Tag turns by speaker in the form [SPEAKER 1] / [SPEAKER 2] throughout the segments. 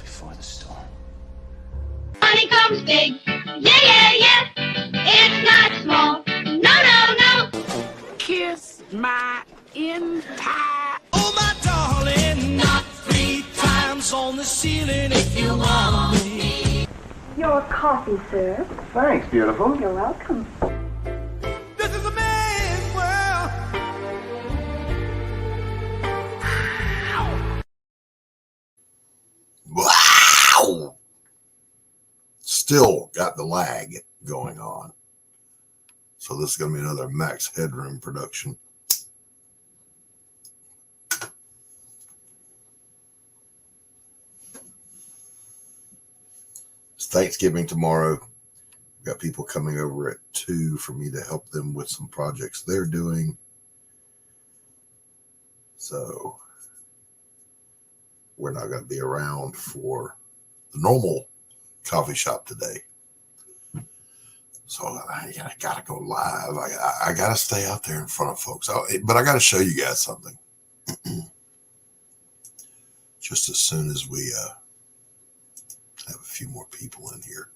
[SPEAKER 1] before the storm.
[SPEAKER 2] Money comes big, yeah, yeah, yeah. It's not small, no, no, no.
[SPEAKER 3] Kiss my entire.
[SPEAKER 4] Oh, my darling, not 3 times on the ceiling if you want me.
[SPEAKER 5] Your coffee, sir.
[SPEAKER 1] Thanks, beautiful.
[SPEAKER 5] You're welcome.
[SPEAKER 4] This is a man's world.
[SPEAKER 6] Wow! Still got the lag going on. So this is going to be another Max Headroom production. It's Thanksgiving tomorrow. We've got people coming over at 2 for me to help them with some projects they're doing. So we're not going to be around for the normal coffee shop today. So I got to go live. I got to stay out there in front of folks. But I got to show you guys something. Just as soon as we have a few more people in here.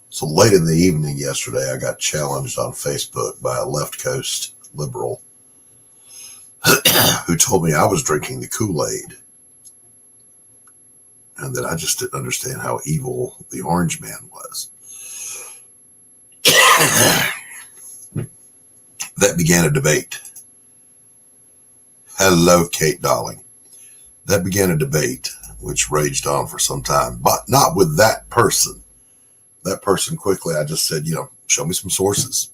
[SPEAKER 6] So late in the evening yesterday, I got challenged on Facebook by a left coast liberal who told me I was drinking the Kool-Aid and that I just didn't understand how evil the Orange Man was. That began a debate. Hello, Kate Darling. That began a debate which raged on for some time, but not with that person. That person quickly, I just said, show me some sources.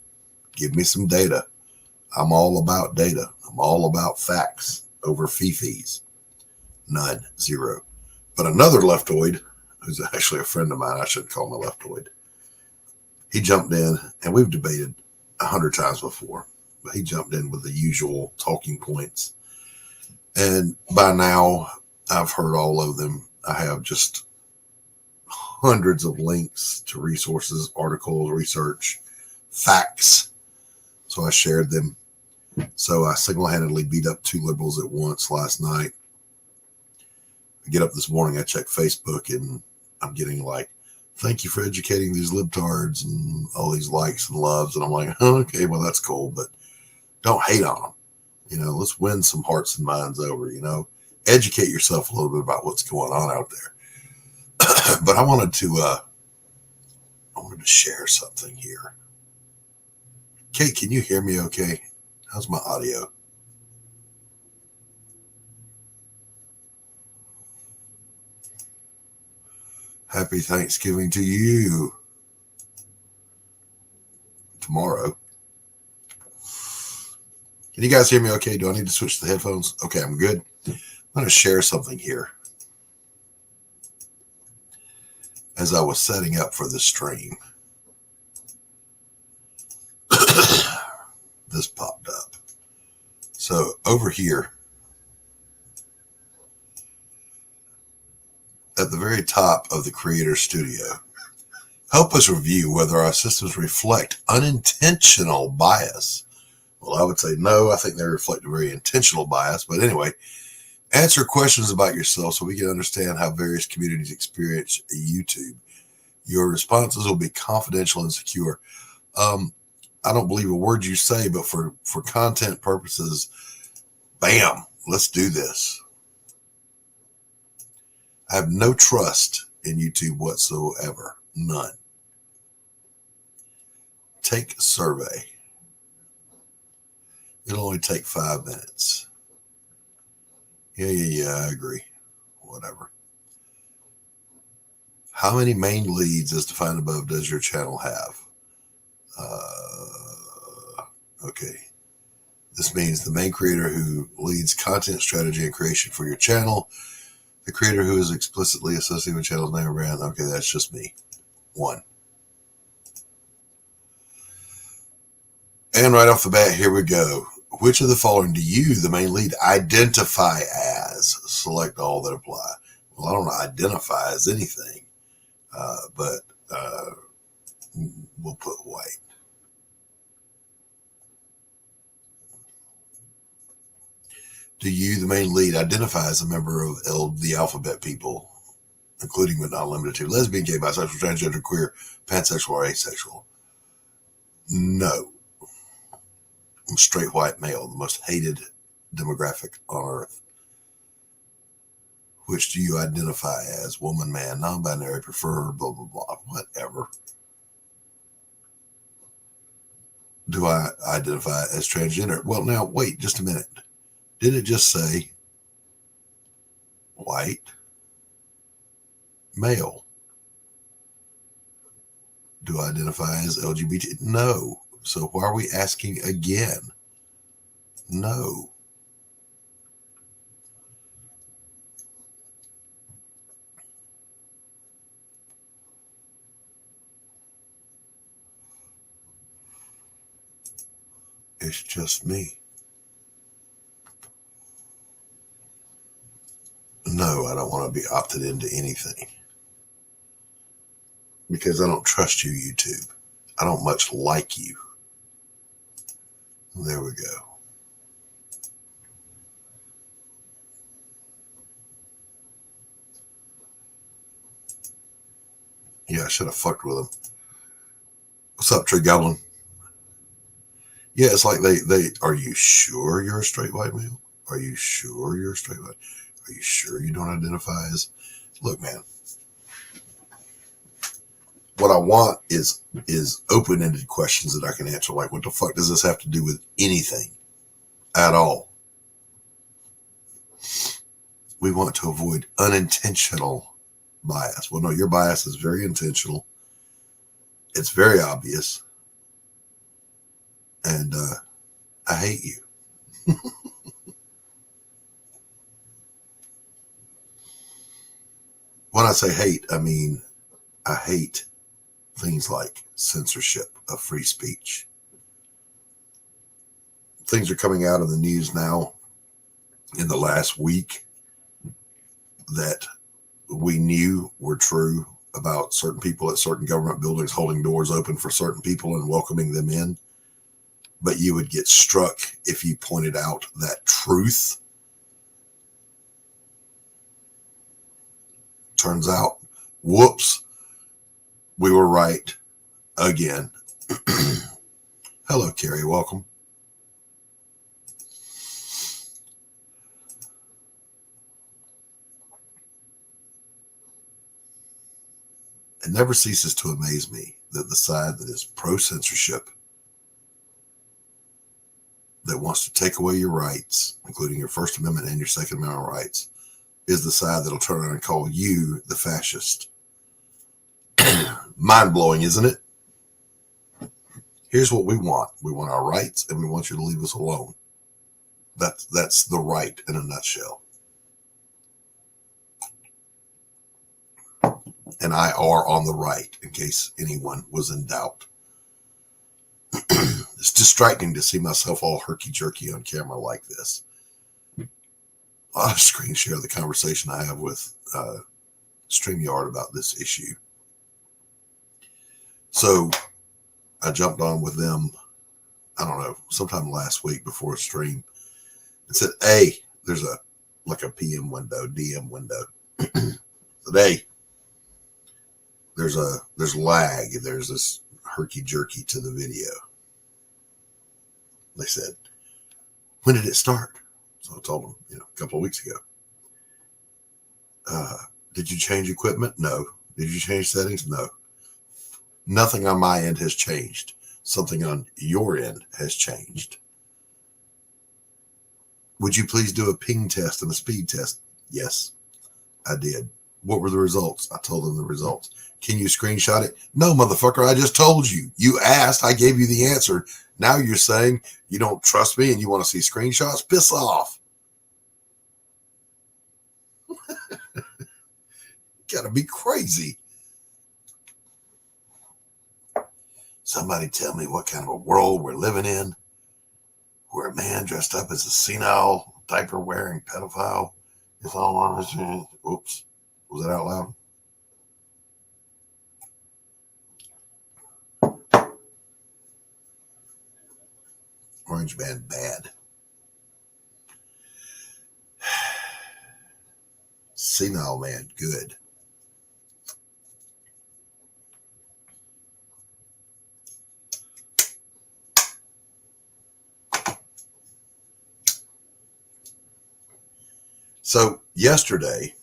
[SPEAKER 6] Give me some data. I'm all about data. I'm all about facts over fee-fees. None, zero. But another leftoid, who's actually a friend of mine, I shouldn't call him a leftoid, he jumped in, and we've debated 100 times before, but he jumped in with the usual talking points. And by now, I've heard all of them. I have just hundreds of links to resources, articles, research, facts. So I shared them. So I single-handedly beat up 2 liberals at once last night. I get up this morning, I check Facebook, and I'm getting like, thank you for educating these libtards and all these likes and loves. And I'm like, okay, well, that's cool, but don't hate on them. Let's win some hearts and minds over, educate yourself a little bit about what's going on out there. But I wanted to share something here. Kate, can you hear me okay? How's my audio? Happy Thanksgiving to you. Tomorrow. Can you guys hear me okay? Do I need to switch the headphones? Okay, I'm good. I'm going to share something here. As I was setting up for the stream, this popped up. So over here at the very top of the Creator Studio, help us review whether our systems reflect unintentional bias. Well, I would say no. I think they reflect a very intentional bias. But anyway, answer questions about yourself so we can understand how various communities experience YouTube. Your responses will be confidential and secure. I don't believe a word you say, but for content purposes, bam, let's do this. I have no trust in YouTube whatsoever. None. Take a survey. It'll only take 5 minutes. Yeah, I agree. Whatever. How many main leads as defined above does your channel have? Okay. This means the main creator who leads content strategy and creation for your channel, the creator who is explicitly associated with channel's name or brand. Okay, that's just me. 1. And right off the bat, here we go. Which of the following do you, the main lead, identify as? Select all that apply. Well, I don't identify as anything, but we'll put white. Do you, the main lead, identify as a member of the alphabet people, including but not limited to lesbian, gay, bisexual, transgender, queer, pansexual, or asexual? No. I'm straight white male, the most hated demographic on earth. Which do you identify as? Woman, man, non-binary, prefer, blah, blah, blah, whatever. Do I identify as transgender? Well, now, wait just a minute. Did it just say white male? Do I identify as LGBT? No. So why are we asking again? No. It's just me. No, I don't want to be opted into anything. Because I don't trust you, YouTube. I don't much like you. There we go. Yeah, I should have fucked with him. What's up, Tree Goblin? Yeah, it's like they are you sure you're a straight white male? Are you sure you're a straight white? Are you sure you don't identify as? Look, man. What I want is open-ended questions that I can answer. Like, what the fuck does this have to do with anything at all? We want to avoid unintentional bias. Well, no, your bias is very intentional. It's very obvious. And I hate you. When I say hate, I mean I hate things like censorship of free speech. Things are coming out of the news now in the last week that we knew were true about certain people at certain government buildings holding doors open for certain people and welcoming them in. But you would get struck if you pointed out that truth. Turns out, whoops, we were right again. Hello, Carrie. Welcome. It never ceases to amaze me that the side that is pro-censorship, that wants to take away your rights, including your First Amendment and your Second Amendment rights, is the side that'll turn around and call you the fascist. Mind-blowing, isn't it? Here's what we want. We want our rights, and we want you to leave us alone. That's the right in a nutshell. And I are on the right, in case anyone was in doubt. It's distracting to see myself all herky-jerky on camera like this. I'll screen share the conversation I have with StreamYard about this issue. So I jumped on with them, I don't know, sometime last week before a stream, and said, hey, there's a PM window, DM window. Today, there's lag. There's this herky-jerky to the video. They said, when did it start? So I told them, a couple of weeks ago. Did you change equipment? No. Did you change settings? No. Nothing on my end has changed. Something on your end has changed. Would you please do a ping test and a speed test? Yes, I did. What were the results? I told them the results. Can you screenshot it? No, motherfucker, I just told you. You asked, I gave you the answer. Now you're saying you don't trust me and you want to see screenshots? Piss off. Gotta be crazy. Somebody tell me what kind of a world we're living in, where a man dressed up as a senile, diaper-wearing pedophile is all on his... Oops. Was that out loud? Orange Man bad. Senile man good. So yesterday,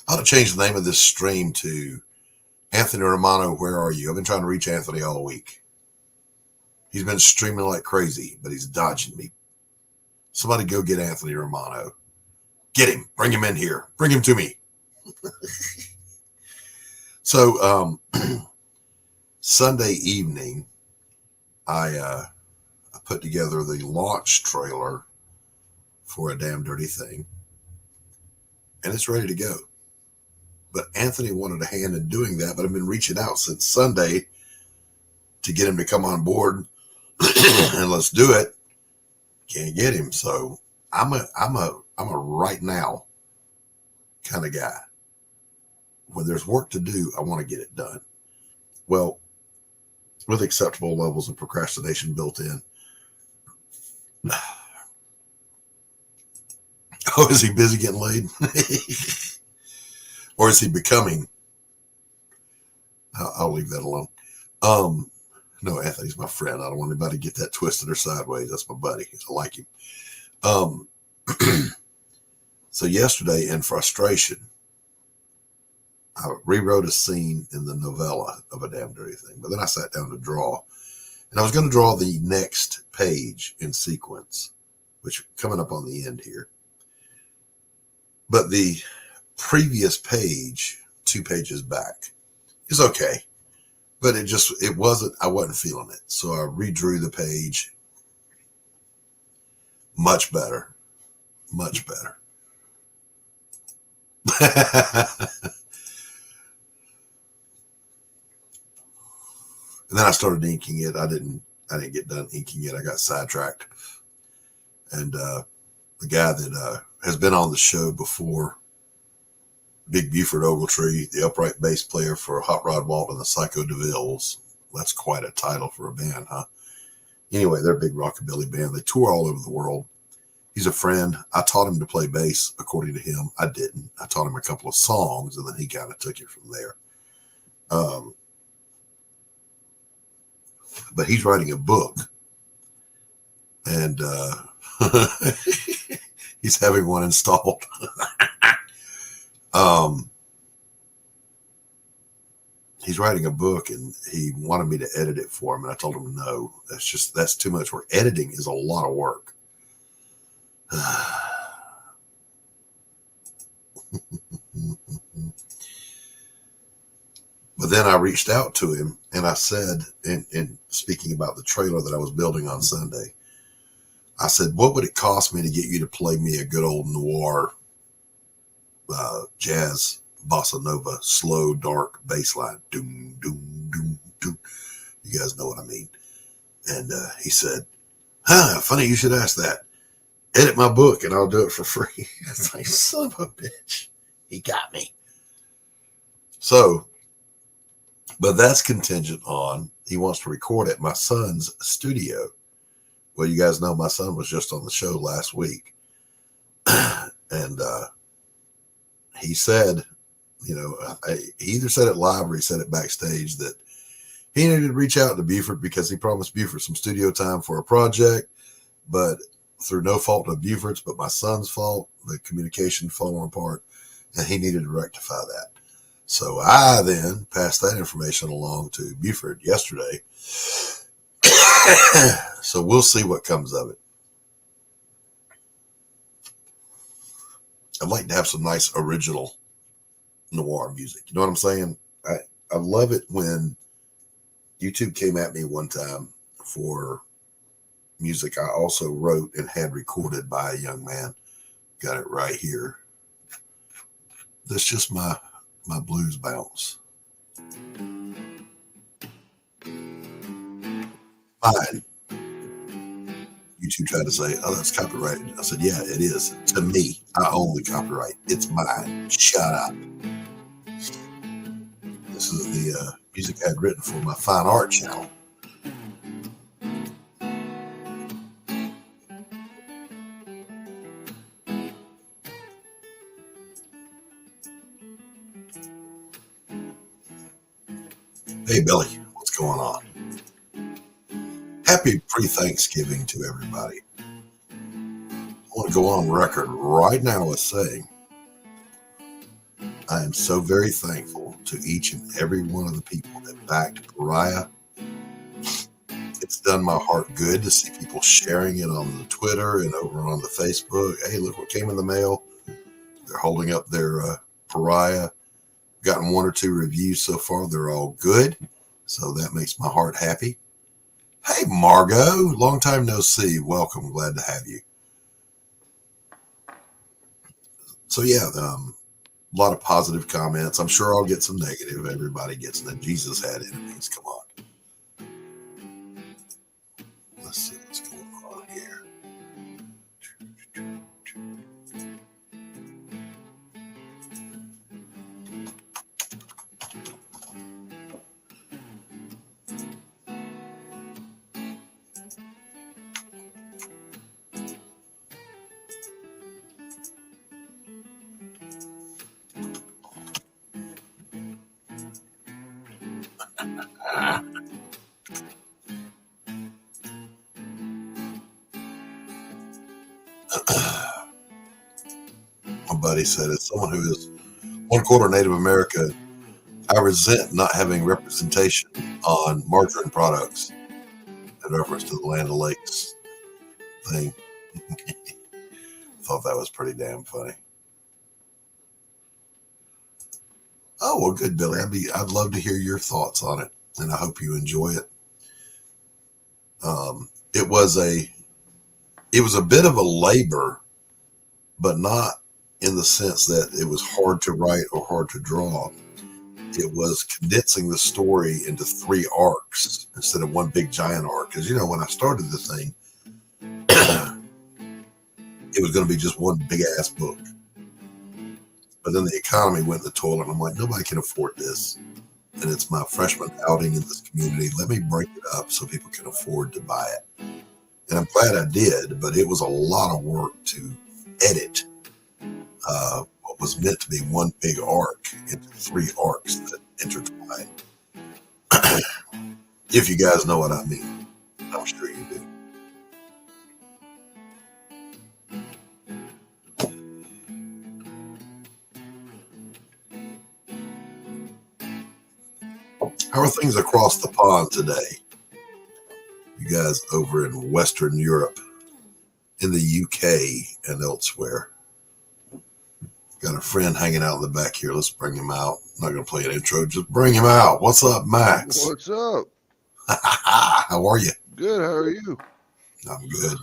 [SPEAKER 6] I ought to change the name of this stream to Anthony Romano, Where Are You? I've been trying to reach Anthony all week. He's been streaming like crazy, but he's dodging me. Somebody go get Anthony Romano. Get him. Bring him in here. Bring him to me. So Sunday evening, I put together the launch trailer for A Damn Dirty Thing, and it's ready to go. But Anthony wanted a hand in doing that, but I've been reaching out since Sunday to get him to come on board and let's do it. Can't get him, so I'm a right now kind of guy. When there's work to do, I want to get it done. Well, with acceptable levels of procrastination built in. Oh, is he busy getting laid? Or is he becoming? I'll leave that alone. No, Anthony's my friend. I don't want anybody to get that twisted or sideways. That's my buddy. I like him. So yesterday, in frustration, I rewrote a scene in the novella of A Damn Dirty Thing. But then I sat down to draw. And I was going to draw the next page in sequence, which coming up on the end here. But the previous page, 2 pages back, is okay. But I wasn't feeling it. So I redrew the page. Much better. Much better. And then I started inking it. I didn't get done inking it. I got sidetracked. And the guy that has been on the show before, Big Buford Ogletree, the upright bass player for Hot Rod Walt and the Psycho DeVilles. That's quite a title for a band, huh? Anyway, they're a big rockabilly band. They tour all over the world. He's a friend. I taught him to play bass, according to him. I didn't. I taught him a couple of songs, and then he kind of took it from there. But he's writing a book, and he's having one installed. He's writing a book, and he wanted me to edit it for him, and I told him no. That's too much work. Editing is a lot of work. But then I reached out to him and I said, in speaking about the trailer that I was building on Sunday, I said, what would it cost me to get you to play me a good old noir, jazz, bossa nova, slow, dark bass line? Doom, doom, doom, doom. You guys know what I mean. And he said, funny you should ask that. Edit my book and I'll do it for free. It's like, son of a bitch. He got me. So, but that's contingent on he wants to record at my son's studio. Well, you guys know my son was just on the show last week. And he said, he either said it live or he said it backstage that he needed to reach out to Buford because he promised Buford some studio time for a project, but through no fault of Buford's, but my son's fault, the communication falling apart, and he needed to rectify that. So I then passed that information along to Buford yesterday. So we'll see what comes of it. I'd like to have some nice original noir music. You know what I'm saying? I love it when YouTube came at me one time for music I also wrote and had recorded by a young man. Got it right here. That's just my blues bounce. Mine. YouTube tried to say, "Oh, that's copyrighted." I said, "Yeah, it is. To me, I own the copyright. It's mine. Shut up." This is the music I had written for my fine art channel. Hey, Billy, what's going on? Happy pre-Thanksgiving to everybody. I want to go on record right now as saying I am so very thankful to each and every one of the people that backed Pariah. It's done my heart good to see people sharing it on the Twitter and over on the Facebook. Hey, look what came in the mail. They're holding up their Pariah. Gotten 1 or 2 reviews so far. They're all good. So that makes my heart happy. Hey, Margot. Long time no see. Welcome. Glad to have you. So, yeah, a lot of positive comments. I'm sure I'll get some negative. Everybody gets that. Jesus had enemies. Come on. Let's see what's going on here. My buddy said, as someone who is 1/4 Native American, I resent not having representation on margarine products in reference to the Land O'Lakes thing. Thought that was pretty damn funny. Oh, well, good, Billy. I'd love to hear your thoughts on it, and I hope you enjoy it. It was a bit of a labor, but not in the sense that it was hard to write or hard to draw. It was condensing the story into 3 arcs instead of one big giant arc. Because, when I started the thing, it was going to be just one big ass book. But then the economy went in the toilet, and I'm like, nobody can afford this. And it's my freshman outing in this community. Let me break it up so people can afford to buy it. And I'm glad I did, but it was a lot of work to edit what was meant to be one big arc into 3 arcs that intertwine. If you guys know what I mean. I'm sure you do. How are things across the pond today? You guys over in Western Europe, in the UK, and elsewhere. Got a friend hanging out in the back here. Let's bring him out. I'm not going to play an intro. Just bring him out. What's up, Max?
[SPEAKER 1] What's up?
[SPEAKER 6] How are you?
[SPEAKER 1] Good. How are you?
[SPEAKER 6] I'm good.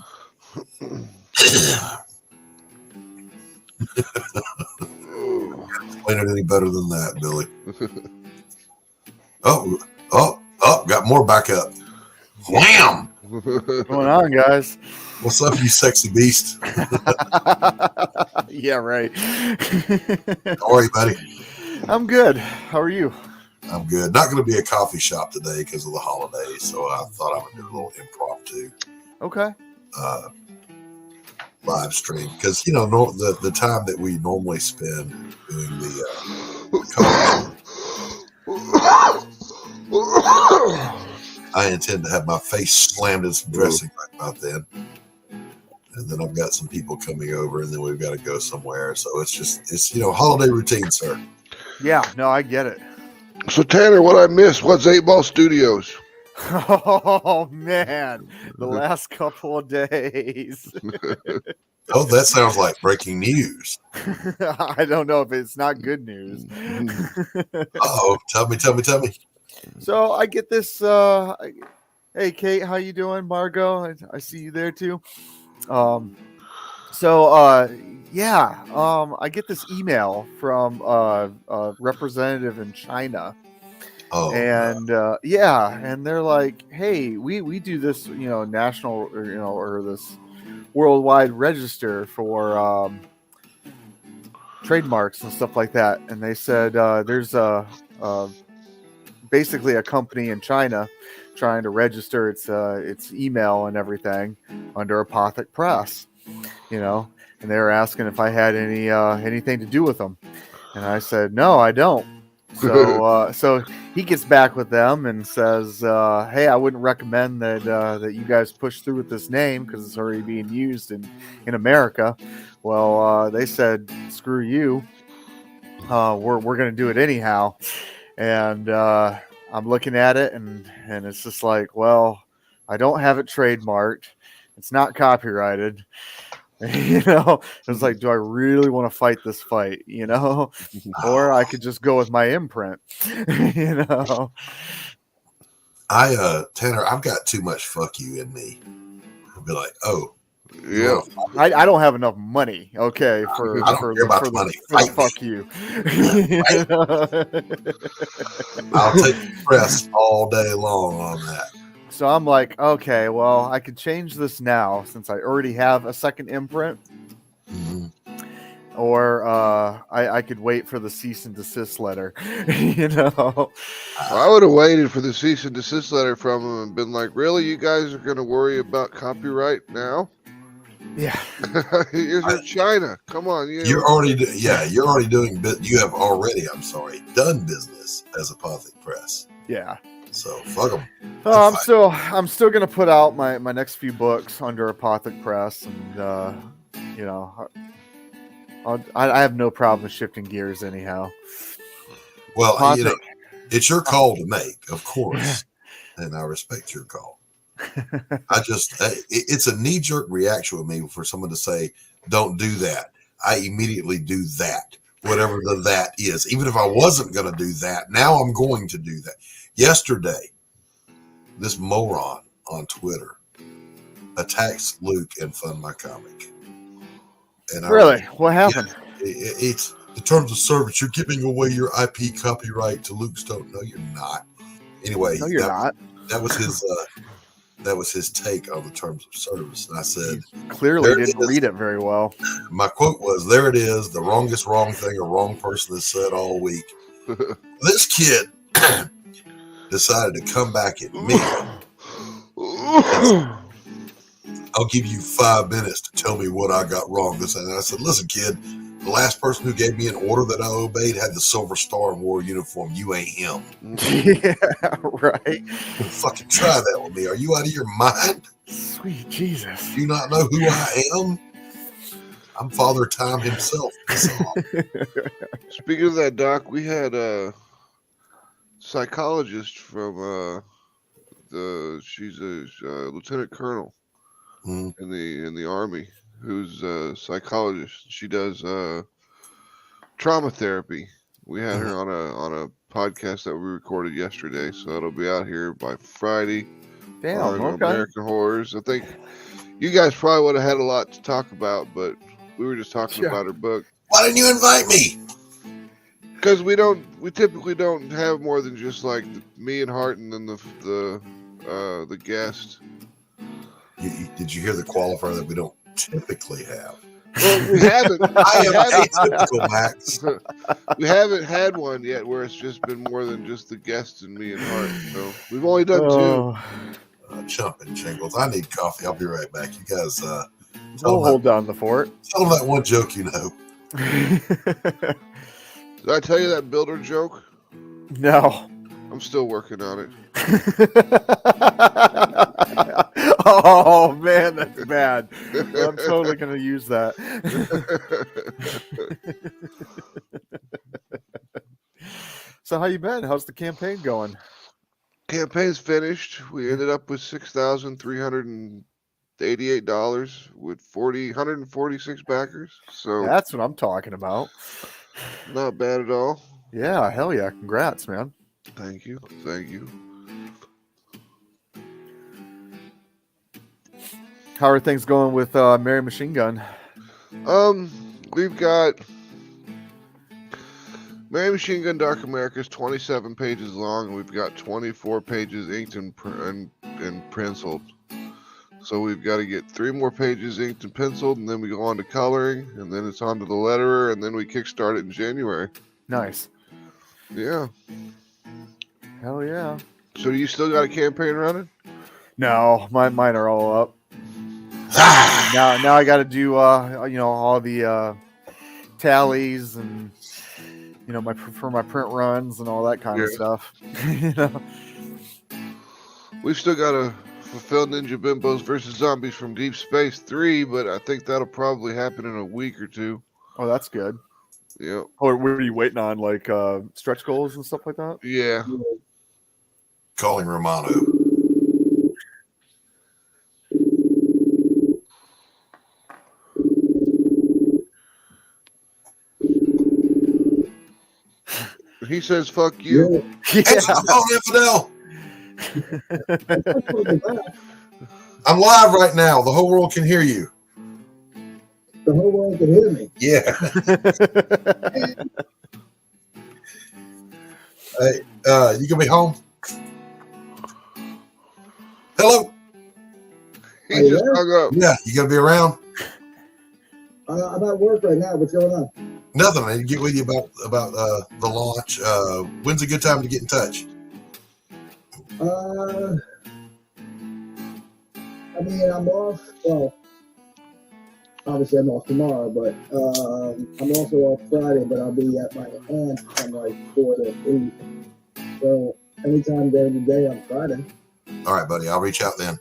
[SPEAKER 6] Explain it any better than that, Billy. Oh, got more backup. Wham!
[SPEAKER 7] What's going on, guys?
[SPEAKER 6] What's up, you sexy beast?
[SPEAKER 7] Yeah, right.
[SPEAKER 6] How are you, buddy?
[SPEAKER 7] I'm good. How are you?
[SPEAKER 6] I'm good. Not going to be a coffee shop today because of the holidays, so I thought I would do a little impromptu.
[SPEAKER 7] Okay.
[SPEAKER 6] Live stream because the time that we normally spend doing the coffee. I intend to have my face slammed in some dressing right about then. And then I've got some people coming over, and then we've got to go somewhere. So it's holiday routine, sir.
[SPEAKER 7] Yeah, no, I get it.
[SPEAKER 1] So, Tanner, what I missed? What's 8 Ball Studios?
[SPEAKER 7] Oh, man. The last couple of days.
[SPEAKER 6] Oh, that sounds like breaking news.
[SPEAKER 7] I don't know if it's not good news.
[SPEAKER 6] Oh, tell me.
[SPEAKER 7] So I get this. Hey, Kate, how you doing? Margot, I see you there too. I get this email from a representative in China,
[SPEAKER 6] Oh,
[SPEAKER 7] and and they're like, "Hey, we do this, national, or this worldwide register for trademarks and stuff like that." And they said there's basically a company in China trying to register its email and everything under Apothic Press, and they were asking if I had anything to do with them, and I said no, I don't. So he gets back with them and says, "Hey, I wouldn't recommend that you guys push through with this name because it's already being used in America." Well, they said, "Screw you. We're going to do it anyhow." And I'm looking at it, and it's just like, well, I don't have it trademarked. It's not copyrighted. It's like, do I really want to fight this fight? Or I could just go with my imprint.
[SPEAKER 6] Tanner, I've got too much fuck you in me. I'll be like, oh,
[SPEAKER 1] Yeah.
[SPEAKER 7] I don't have enough money, okay,
[SPEAKER 6] I don't care about the money. Fight
[SPEAKER 7] fuck you.
[SPEAKER 6] I'll take the press all day long on that.
[SPEAKER 7] So I'm like, okay, well, I could change this now since I already have a second imprint, or I could wait for the cease and desist letter.
[SPEAKER 1] Well, I would have waited for the cease and desist letter from them and been like, really, you guys are going to worry about copyright now?
[SPEAKER 7] Yeah.
[SPEAKER 1] You're in China. Come on.
[SPEAKER 6] You're already doing, you have already, done business as Apothic Press.
[SPEAKER 7] Yeah.
[SPEAKER 6] So fuck them.
[SPEAKER 7] I'm still gonna put out my next few books under Apothic Press, and I have no problem shifting gears anyhow.
[SPEAKER 6] Well, it's your call to make, of course, and I respect your call. It's a knee-jerk reaction with me for someone to say, "Don't do that." I immediately do that, whatever that is. Even if I wasn't going to do that, now I'm going to do that. Yesterday, this moron on Twitter attacks Luke and Fund My Comic. And
[SPEAKER 7] really? What happened?
[SPEAKER 6] It's the terms of service. You're giving away your IP copyright to Luke Stone. No, you're not. Anyway,
[SPEAKER 7] no, you're not.
[SPEAKER 6] That was his. That was his take on the terms of service, and I said,
[SPEAKER 7] "Clearly didn't read it very well."
[SPEAKER 6] My quote was, "There it is, the wrongest wrong thing a wrong person has said all week." This kid decided to come back at me. I'll give you 5 minutes to tell me what I got wrong. And I said, "Listen, kid, the last person who gave me an order that I obeyed had the Silver Star and wore a uniform. You ain't him."
[SPEAKER 7] Yeah, right.
[SPEAKER 6] Fucking try that with me. Are you out of your mind?
[SPEAKER 7] Sweet Jesus.
[SPEAKER 6] Do you not know who I am? I'm Father Time himself.
[SPEAKER 1] Speaking of that, Doc, we had a psychologist from she's a lieutenant colonel in the Army, who's a psychologist. She does trauma therapy. We had her on a podcast that we recorded yesterday, so it'll be out here by Friday.
[SPEAKER 7] Damn, okay.
[SPEAKER 1] American Horrors. I think you guys probably would have had a lot to talk about, but we were just talking about her book.
[SPEAKER 6] Why didn't you invite me?
[SPEAKER 1] Because we typically don't have more than just like me and Hart and then the guest.
[SPEAKER 6] Did you hear the qualifier that we don't typically have?
[SPEAKER 1] Well, we haven't.
[SPEAKER 6] I am atypical, Max.
[SPEAKER 1] We haven't had one yet where it's just been more than just the guest and me and Hart. So we've only done two.
[SPEAKER 6] Chumping shingles. I need coffee. I'll be right back. You guys,
[SPEAKER 7] we'll hold down the fort.
[SPEAKER 6] Tell them that one joke you know.
[SPEAKER 1] Did I tell you that builder joke?
[SPEAKER 7] No.
[SPEAKER 1] I'm still working on it.
[SPEAKER 7] Oh man, that's bad. I'm totally gonna use that. So how you been? How's the campaign going?
[SPEAKER 1] Campaign's finished. We ended up with 6,380 $88 with 146 backers. So
[SPEAKER 7] That's what I'm talking about.
[SPEAKER 1] not bad at all.
[SPEAKER 7] Yeah, hell yeah. Congrats, man.
[SPEAKER 1] Thank you.
[SPEAKER 7] How are things going with Mary Machine Gun?
[SPEAKER 1] We've got Mary Machine Gun Dark America is 27 pages long, and we've got 24 pages inked and penciled. So we've got to get 3 more pages inked and penciled, and then we go on to coloring, and then it's on to the letterer, and then we kickstart it in January.
[SPEAKER 7] Nice.
[SPEAKER 1] Yeah.
[SPEAKER 7] Hell yeah.
[SPEAKER 1] So do you still got a campaign running?
[SPEAKER 7] No, mine are all up. Now I got to do all the tallies and for my print runs and all that kind of stuff.
[SPEAKER 1] We've still got to fulfill Ninja Bimbos versus Zombies from Deep Space 3, but I think that'll probably happen in a week or 2.
[SPEAKER 7] Oh, that's good.
[SPEAKER 1] Yeah.
[SPEAKER 7] Or what are you waiting on, like stretch goals and stuff like that?
[SPEAKER 1] Yeah.
[SPEAKER 6] Calling Romano.
[SPEAKER 1] He says, "Fuck you."
[SPEAKER 7] Yeah.
[SPEAKER 6] Oh, Infidel. I'm live right now. The whole world can hear you.
[SPEAKER 8] The whole world can hear me.
[SPEAKER 6] Yeah. Hey, you gonna be home? Hello.
[SPEAKER 1] He just hung up.
[SPEAKER 6] Yeah, you gonna be around?
[SPEAKER 8] I'm at work right now. What's going on?
[SPEAKER 6] Nothing. I need to get with you about the launch. When's a good time to get in touch?
[SPEAKER 8] I mean, I'm off. Well, obviously I'm off tomorrow, but I'm also off Friday. But I'll be at my aunt's from like 4 to 8. So anytime during the day on Friday.
[SPEAKER 6] All right, buddy. I'll reach out then.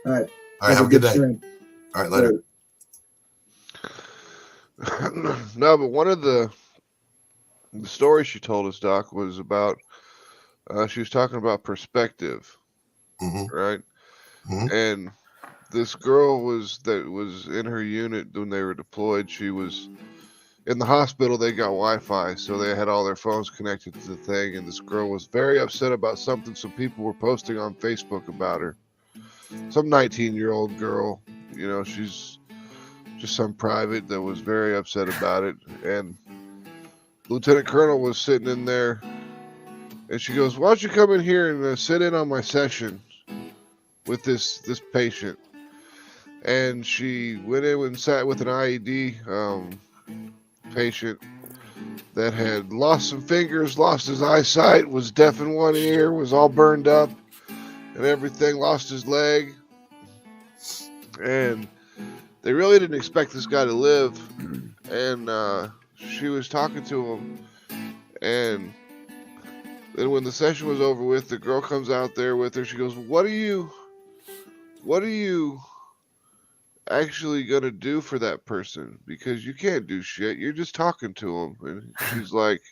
[SPEAKER 8] All right.
[SPEAKER 6] All right. Have a good day.
[SPEAKER 8] stream.
[SPEAKER 6] All right. Later.
[SPEAKER 1] No, but one of the stories she told us, Doc, was about she was talking about perspective, right?
[SPEAKER 6] Mm-hmm.
[SPEAKER 1] And this girl was in her unit when they were deployed. She was in the hospital. They got Wi-Fi, so they had all their phones connected to the thing. And this girl was very upset about something some people were posting on Facebook about her. Some 19-year-old girl, she's just some private that was very upset about it. And Lieutenant Colonel was sitting in there, and she goes, "Why don't you come in here and sit in on my session with this patient?" And she went in and sat with an IED patient that had lost some fingers, lost his eyesight, was deaf in one ear, was all burned up and everything, lost his leg. And they really didn't expect this guy to live. And she was talking to him. And then when the session was over with, the girl comes out there with her. She goes, what are you actually gonna do for that person? Because you can't do shit. You're just talking to him. And she's like,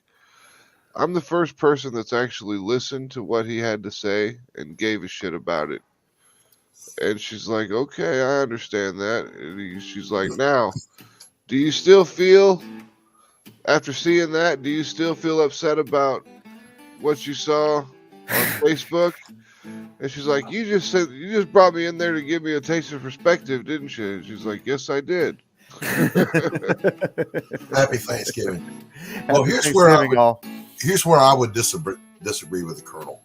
[SPEAKER 1] I'm the first person that's actually listened to what he had to say and gave a shit about it. And she's like, okay, I understand that. And she's like, now, do you still feel, after seeing that, do you still feel upset about what you saw on Facebook? And she's like, you just brought me in there to give me a taste of perspective, didn't you? And she's like, yes, I did.
[SPEAKER 6] Happy Thanksgiving.
[SPEAKER 7] Well,
[SPEAKER 6] here's where I would disagree with the Colonel.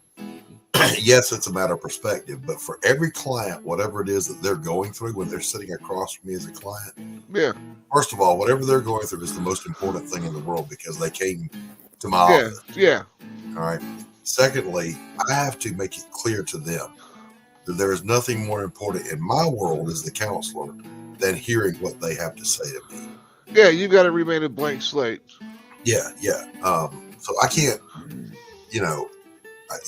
[SPEAKER 6] Yes, it's a matter of perspective, but for every client, whatever it is that they're going through when they're sitting across from me as a client,
[SPEAKER 1] yeah.
[SPEAKER 6] First of all, whatever they're going through is the most important thing in the world because they came to my office.
[SPEAKER 1] Yeah.
[SPEAKER 6] All right. Secondly, I have to make it clear to them that there is nothing more important in my world as the counselor than hearing what they have to say to me.
[SPEAKER 1] Yeah, you've got to remain a blank slate.
[SPEAKER 6] Yeah. So I can't,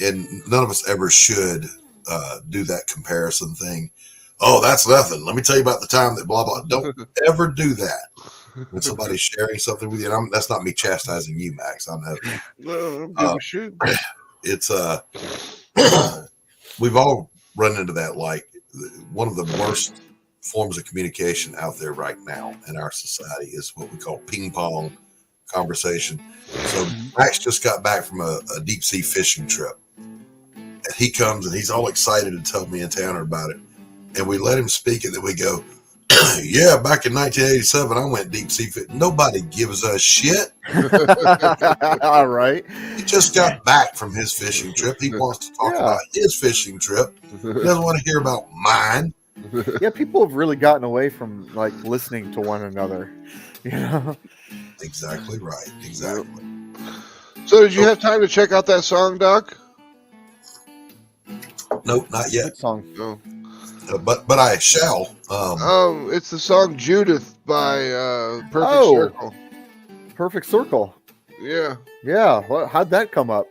[SPEAKER 6] and none of us ever should do that comparison thing. Oh, that's nothing. Let me tell you about the time that blah, blah. Don't ever do that when somebody's sharing something with you. And that's not me chastising you, Max. I know.
[SPEAKER 1] Well, I'm sure.
[SPEAKER 6] It's, we've all run into that. Like one of the worst forms of communication out there right now in our society is what we call ping pong conversation. So Max just got back from a deep sea fishing trip. And he comes and he's all excited to tell me and Tanner about it. And we let him speak, and then we go, yeah, back in 1987, I went deep sea fishing. Nobody gives a shit.
[SPEAKER 7] All right.
[SPEAKER 6] He just got back from his fishing trip. He wants to talk about his fishing trip. He doesn't want to hear about mine.
[SPEAKER 7] Yeah, people have really gotten away from like listening to one another. You know.
[SPEAKER 6] Exactly right. Exactly.
[SPEAKER 1] So, did you have time to check out that song, Doc?
[SPEAKER 6] Nope, not yet.
[SPEAKER 7] Good song.
[SPEAKER 1] No.
[SPEAKER 6] But I shall.
[SPEAKER 1] It's the song Judith by Perfect
[SPEAKER 7] Oh.
[SPEAKER 1] Circle.
[SPEAKER 7] Perfect Circle.
[SPEAKER 1] Yeah.
[SPEAKER 7] Yeah. How'd that come up?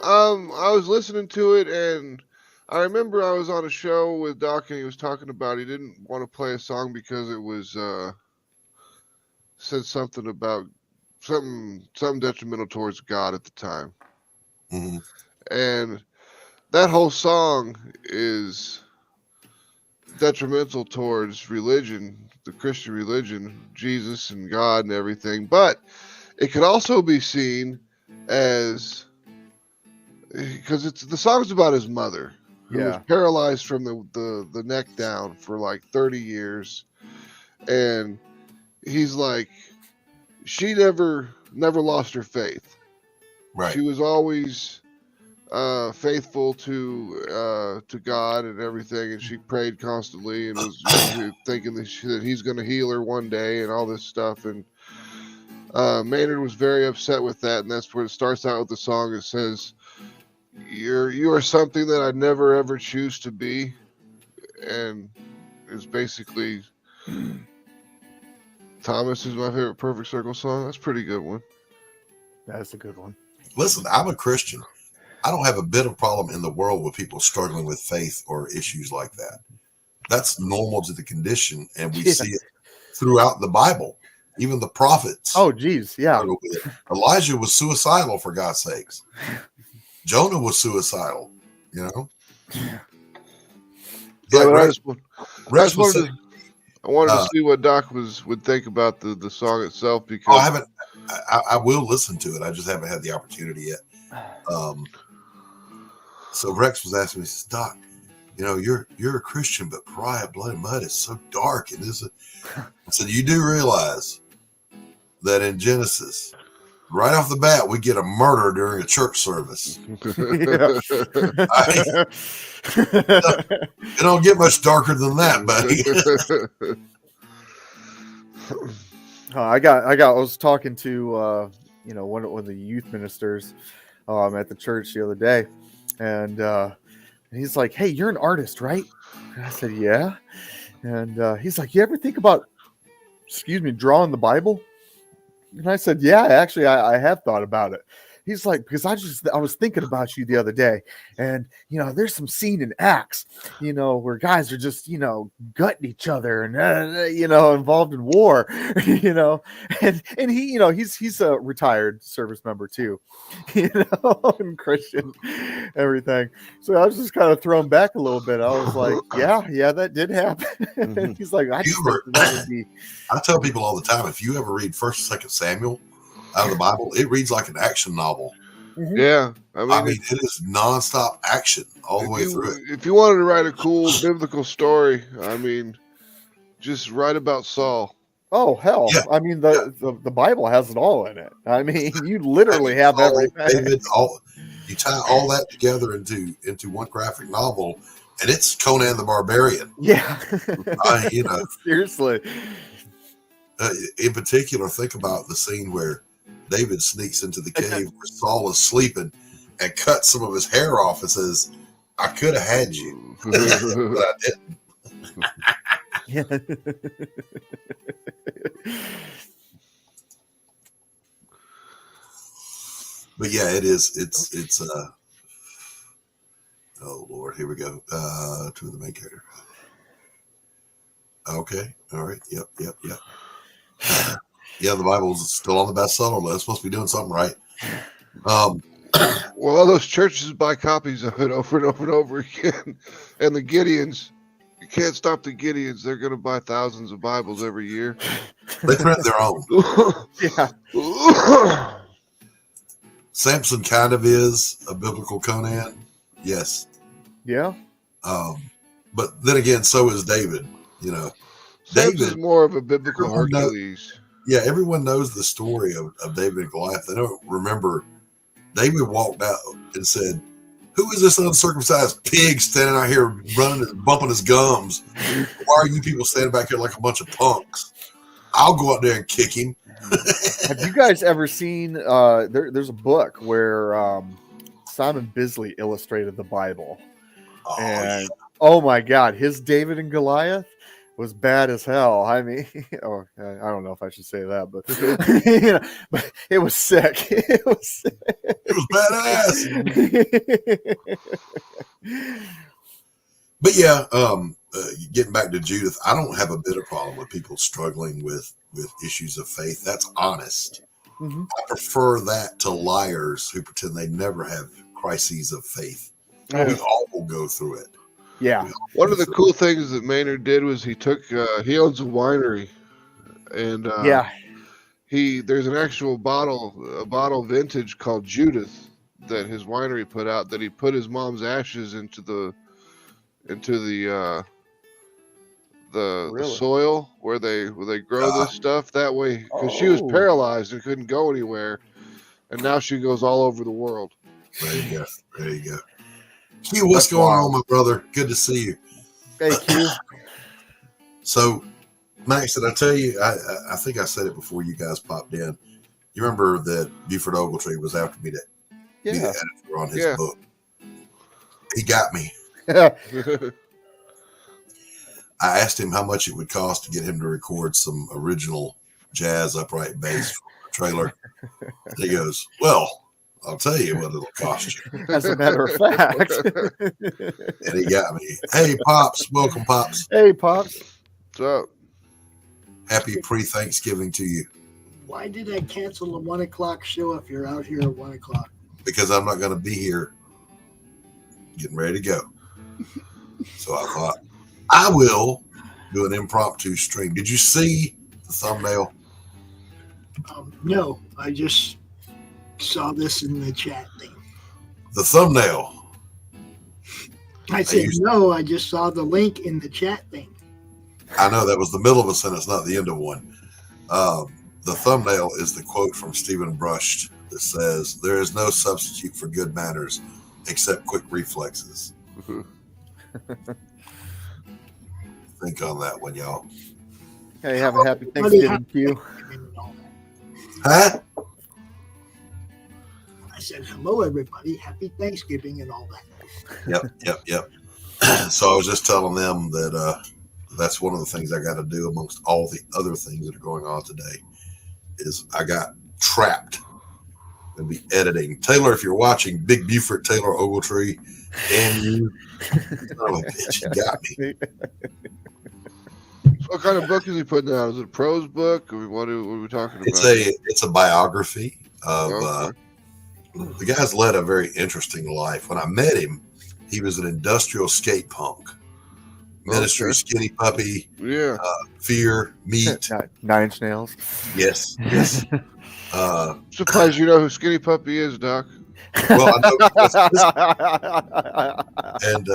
[SPEAKER 1] I was listening to it, and I remember I was on a show with Doc, and he was talking about he didn't want to play a song because it was said something about something detrimental towards God at the time.
[SPEAKER 6] Mm-hmm.
[SPEAKER 1] And that whole song is detrimental towards religion, the Christian religion, Jesus and God and everything. But it could also be seen as, because the song's about his mother, who was paralyzed from the neck down for like 30 years. And he's like, she never lost her faith.
[SPEAKER 6] Right.
[SPEAKER 1] She was always faithful to God and everything, and she prayed constantly and was thinking that he's going to heal her one day and all this stuff. And Maynard was very upset with that, and that's where it starts out with the song. It says, "You are something that I never ever choose to be," and it's basically Thomas is my favorite Perfect Circle song. That's a pretty good one.
[SPEAKER 7] That's a good one.
[SPEAKER 6] Listen, I'm a Christian. I don't have a bit of problem in the world with people struggling with faith or issues like that. That's normal to the condition, and we see it throughout the Bible. Even the prophets.
[SPEAKER 7] Oh, geez, yeah.
[SPEAKER 6] Elijah was suicidal, for God's sakes. Jonah was suicidal, you know.
[SPEAKER 1] Yeah,
[SPEAKER 6] like
[SPEAKER 1] I wanted to see what Doc would think about the song itself, because
[SPEAKER 6] I haven't. I will listen to it. I just haven't had the opportunity yet. So Rex was asking me, he says, Doc, you know, you're a Christian, but Pariah Blood and Mud is so dark. And I said, you do realize that in Genesis, right off the bat, we get a murder during a church service. It don't get much darker than that, buddy.
[SPEAKER 7] I was talking to one of the youth ministers at the church the other day, and he's like, "Hey, you're an artist, right?" And I said, "Yeah." And he's like, "You ever think about, drawing the Bible?" And I said, "Yeah, actually, I have thought about it." He's like, "Because I was thinking about you the other day, and there's some scene in Acts, where guys are just gutting each other and involved in war, and he he's a retired service member too, and Christian, everything. So I was just kind of thrown back a little bit. I was like, yeah, that did happen." He's like, "I
[SPEAKER 6] tell people all the time, if you ever read 1st and 2nd Samuel out of the Bible, it reads like an action novel."
[SPEAKER 7] Mm-hmm.
[SPEAKER 1] Yeah,
[SPEAKER 6] I mean, it is nonstop action all the way through it.
[SPEAKER 1] If you wanted to write a cool biblical story, I mean, just write about Saul.
[SPEAKER 7] Oh hell!
[SPEAKER 6] Yeah.
[SPEAKER 7] I mean, the Bible has it all in it. I mean, you literally have everything.
[SPEAKER 6] David, you tie all that together into one graphic novel, and it's Conan the Barbarian.
[SPEAKER 7] Yeah, seriously.
[SPEAKER 6] In particular, think about the scene where David sneaks into the cave where Saul is sleeping and cuts some of his hair off and says, "I could have had you, but I didn't."
[SPEAKER 7] Yeah.
[SPEAKER 6] But yeah, it is. It's oh Lord, here we go. To the main character. Okay. All right. Yep. Yeah, the Bible's still on the bestseller list. Supposed to be doing something right.
[SPEAKER 1] Well, all those churches buy copies of it over and over and over again. And the Gideons, You can't stop the Gideons. They're going to buy thousands of Bibles every year.
[SPEAKER 6] They print their own.
[SPEAKER 7] Yeah.
[SPEAKER 6] Samson kind of is a biblical Conan. Yes.
[SPEAKER 7] Yeah.
[SPEAKER 6] But then again, so is David. You know,
[SPEAKER 1] Samson's
[SPEAKER 6] David,
[SPEAKER 1] more of a biblical
[SPEAKER 6] everyone knows-
[SPEAKER 1] Hercules.
[SPEAKER 6] yeah, everyone knows the story of David and Goliath. They don't remember David walked out and said, "Who is this uncircumcised pig standing out here running and bumping his gums? Why are you people standing back here like a bunch of punks? I'll go out there and kick him."
[SPEAKER 7] Have you guys ever seen? There's a book where Simon Bisley illustrated the Bible,
[SPEAKER 6] Oh,
[SPEAKER 7] and oh my God, his David and Goliath was bad as hell. I mean, oh, I don't know if I should say that, but you know, but it was sick. It was sick.
[SPEAKER 6] it was badass. But yeah, getting back to Judith, I don't have a bit of problem with people struggling with issues of faith. That's honest.
[SPEAKER 7] Mhm.
[SPEAKER 6] I prefer that to liars who pretend they never have crises of faith.
[SPEAKER 7] Oh.
[SPEAKER 6] We all will go through it.
[SPEAKER 7] Yeah.
[SPEAKER 1] One of the cool things that Maynard did was he took he owns a winery, and
[SPEAKER 7] Yeah.
[SPEAKER 1] there's an actual bottle vintage called Judith that his winery put out, that he put his mom's ashes into the
[SPEAKER 7] Really?
[SPEAKER 1] soil where they grow this stuff, that way, because she was
[SPEAKER 7] Oh.
[SPEAKER 1] paralyzed and couldn't go anywhere, and now she goes all over the world.
[SPEAKER 6] There you go. There you go. Q, what's
[SPEAKER 1] That's
[SPEAKER 6] going
[SPEAKER 1] wild.
[SPEAKER 6] on, my brother? Good to see you.
[SPEAKER 7] Hey, Q.
[SPEAKER 6] So, Max, did I tell you? I think I said it before you guys popped in. You remember that Buford Ogletree was after me to be the
[SPEAKER 7] Yeah.
[SPEAKER 6] editor on his
[SPEAKER 1] Yeah.
[SPEAKER 6] book. He got me. I asked him how much it would cost to get him to record some original jazz upright bass for the trailer. He goes, "Well, I'll tell you what it'll cost you."
[SPEAKER 7] As a matter of fact.
[SPEAKER 6] And he got me. Hey, Pops. Welcome, Pops.
[SPEAKER 7] Hey, Pops.
[SPEAKER 1] So
[SPEAKER 6] Happy pre-Thanksgiving to you.
[SPEAKER 9] Why did I cancel the 1 o'clock show if you're out here at 1 o'clock?
[SPEAKER 6] Because I'm not going to be here getting ready to go. So I thought, I will do an impromptu stream. Did you see the thumbnail?
[SPEAKER 9] No, I just saw this in the chat thing.
[SPEAKER 6] The thumbnail.
[SPEAKER 9] I said,
[SPEAKER 6] used-
[SPEAKER 9] no, I just saw the link in the chat thing.
[SPEAKER 6] I know that was the middle of a sentence, not the end of one. The thumbnail is the quote from Stephen Brushed that says, "There is no substitute for good manners except quick reflexes." Think on that one, y'all.
[SPEAKER 7] Hey, have a happy Thanksgiving, Q.
[SPEAKER 6] Huh?
[SPEAKER 9] I said, hello, everybody. Happy Thanksgiving and all that.
[SPEAKER 6] Yep. So I was just telling them that that's one of the things I got to do amongst all the other things that are going on today. Is I got trapped and be editing. Taylor, if you're watching, Big Buford Taylor Ogletree, and you, son of a bitch, you got me.
[SPEAKER 1] what kind of book is he putting out? Is it a prose book? Or what are we talking about?
[SPEAKER 6] It's a biography of
[SPEAKER 1] Okay.
[SPEAKER 6] the guy's led a very interesting life. When I met him, he was an industrial skate punk. Ministry,
[SPEAKER 1] Okay.
[SPEAKER 6] Skinny Puppy,
[SPEAKER 1] Yeah.
[SPEAKER 6] Fear, Meat.
[SPEAKER 7] 9 Inch Nails.
[SPEAKER 6] Yes.
[SPEAKER 1] Surprised you know who Skinny Puppy is, Doc.
[SPEAKER 6] Well, I know because and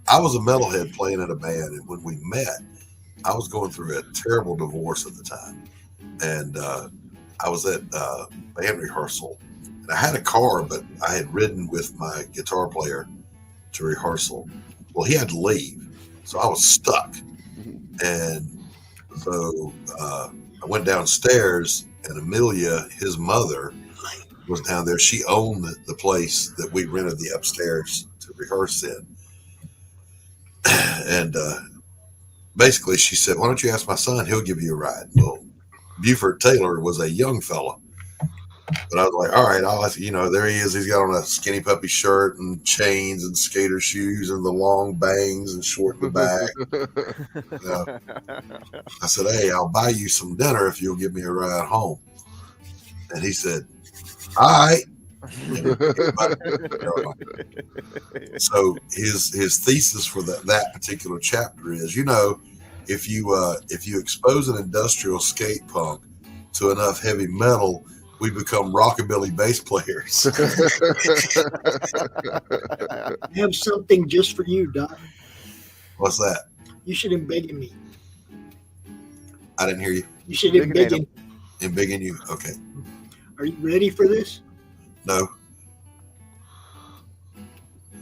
[SPEAKER 6] I was a metalhead playing in a band, and when we met, I was going through a terrible divorce at the time, and I was at band rehearsal, and I had a car, but I had ridden with my guitar player to rehearsal. Well, he had to leave, so I was stuck, and so I went downstairs, and Amelia, his mother, was down there. She owned the place that we rented the upstairs to rehearse in. And basically she said, "Why don't you ask my son? He'll give you a ride." Well, Buford Taylor was a young fella. But I was like, all right, I'll ask, there he is. He's got on a Skinny Puppy shirt and chains and skater shoes and the long bangs and short in the back. I said, "Hey, I'll buy you some dinner if you'll give me a ride home." And he said, "All right." So his thesis for that particular chapter is, if you expose an industrial skate punk to enough heavy metal, we become rockabilly bass players.
[SPEAKER 9] I have something just for you, Doc.
[SPEAKER 6] What's that?
[SPEAKER 9] You should embiggen me.
[SPEAKER 6] I didn't hear you.
[SPEAKER 9] You should
[SPEAKER 7] Embiggen
[SPEAKER 6] Embiggen you. Okay.
[SPEAKER 9] Are you ready for this?
[SPEAKER 6] No.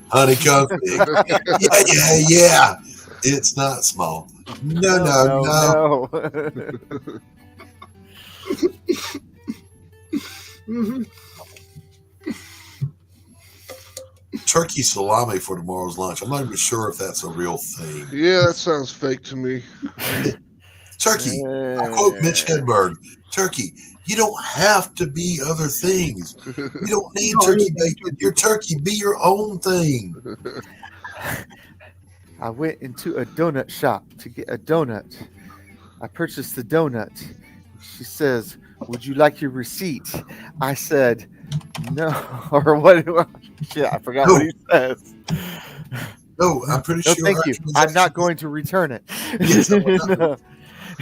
[SPEAKER 6] Honeycomb fig. Yeah. It's not small. No.
[SPEAKER 9] Mm-hmm.
[SPEAKER 6] Turkey salami for tomorrow's lunch. I'm not even sure if that's a real thing.
[SPEAKER 1] Yeah, that sounds fake to me.
[SPEAKER 6] Turkey. I quote Mitch Hedberg. Turkey. You don't have to be other things. You don't need turkey bacon. Your turkey. Be your own thing.
[SPEAKER 7] I went into a donut shop to get a donut. I purchased the donut. She says, "Would you like your receipt?" I said, "No." Or what? Shit, I forgot what he says.
[SPEAKER 6] No, I'm pretty
[SPEAKER 7] No,
[SPEAKER 6] sure.
[SPEAKER 7] thank you. I'm not going to return it.
[SPEAKER 6] Yes, no.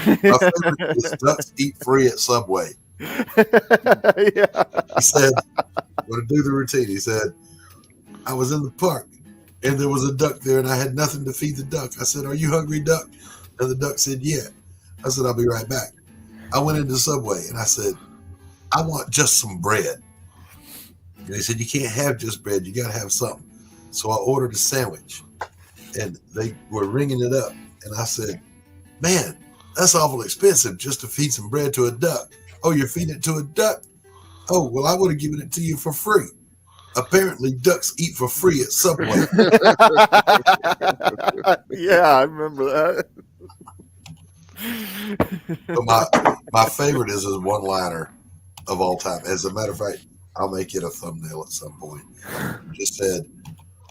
[SPEAKER 6] My favorite is ducks eat free at Subway.
[SPEAKER 7] Yeah.
[SPEAKER 6] He said, "Want to do the routine?" He said, "I was in the park and there was a duck there and I had nothing to feed the duck. I said, 'Are you hungry, duck?' And the duck said, 'Yeah.' I said, 'I'll be right back.' I went into Subway and I said, 'I want just some bread.' And they said, 'You can't have just bread. You got to have something.' So I ordered a sandwich and they were ringing it up. And I said, 'Man, that's awful expensive just to feed some bread to a duck.' 'Oh, you're feeding it to a duck? Oh, well, I would have given it to you for free.' Apparently, ducks eat for free at Subway."
[SPEAKER 7] Yeah, I remember that.
[SPEAKER 6] But my favorite is his one-liner of all time. As a matter of fact, I'll make it a thumbnail at some point. He just said,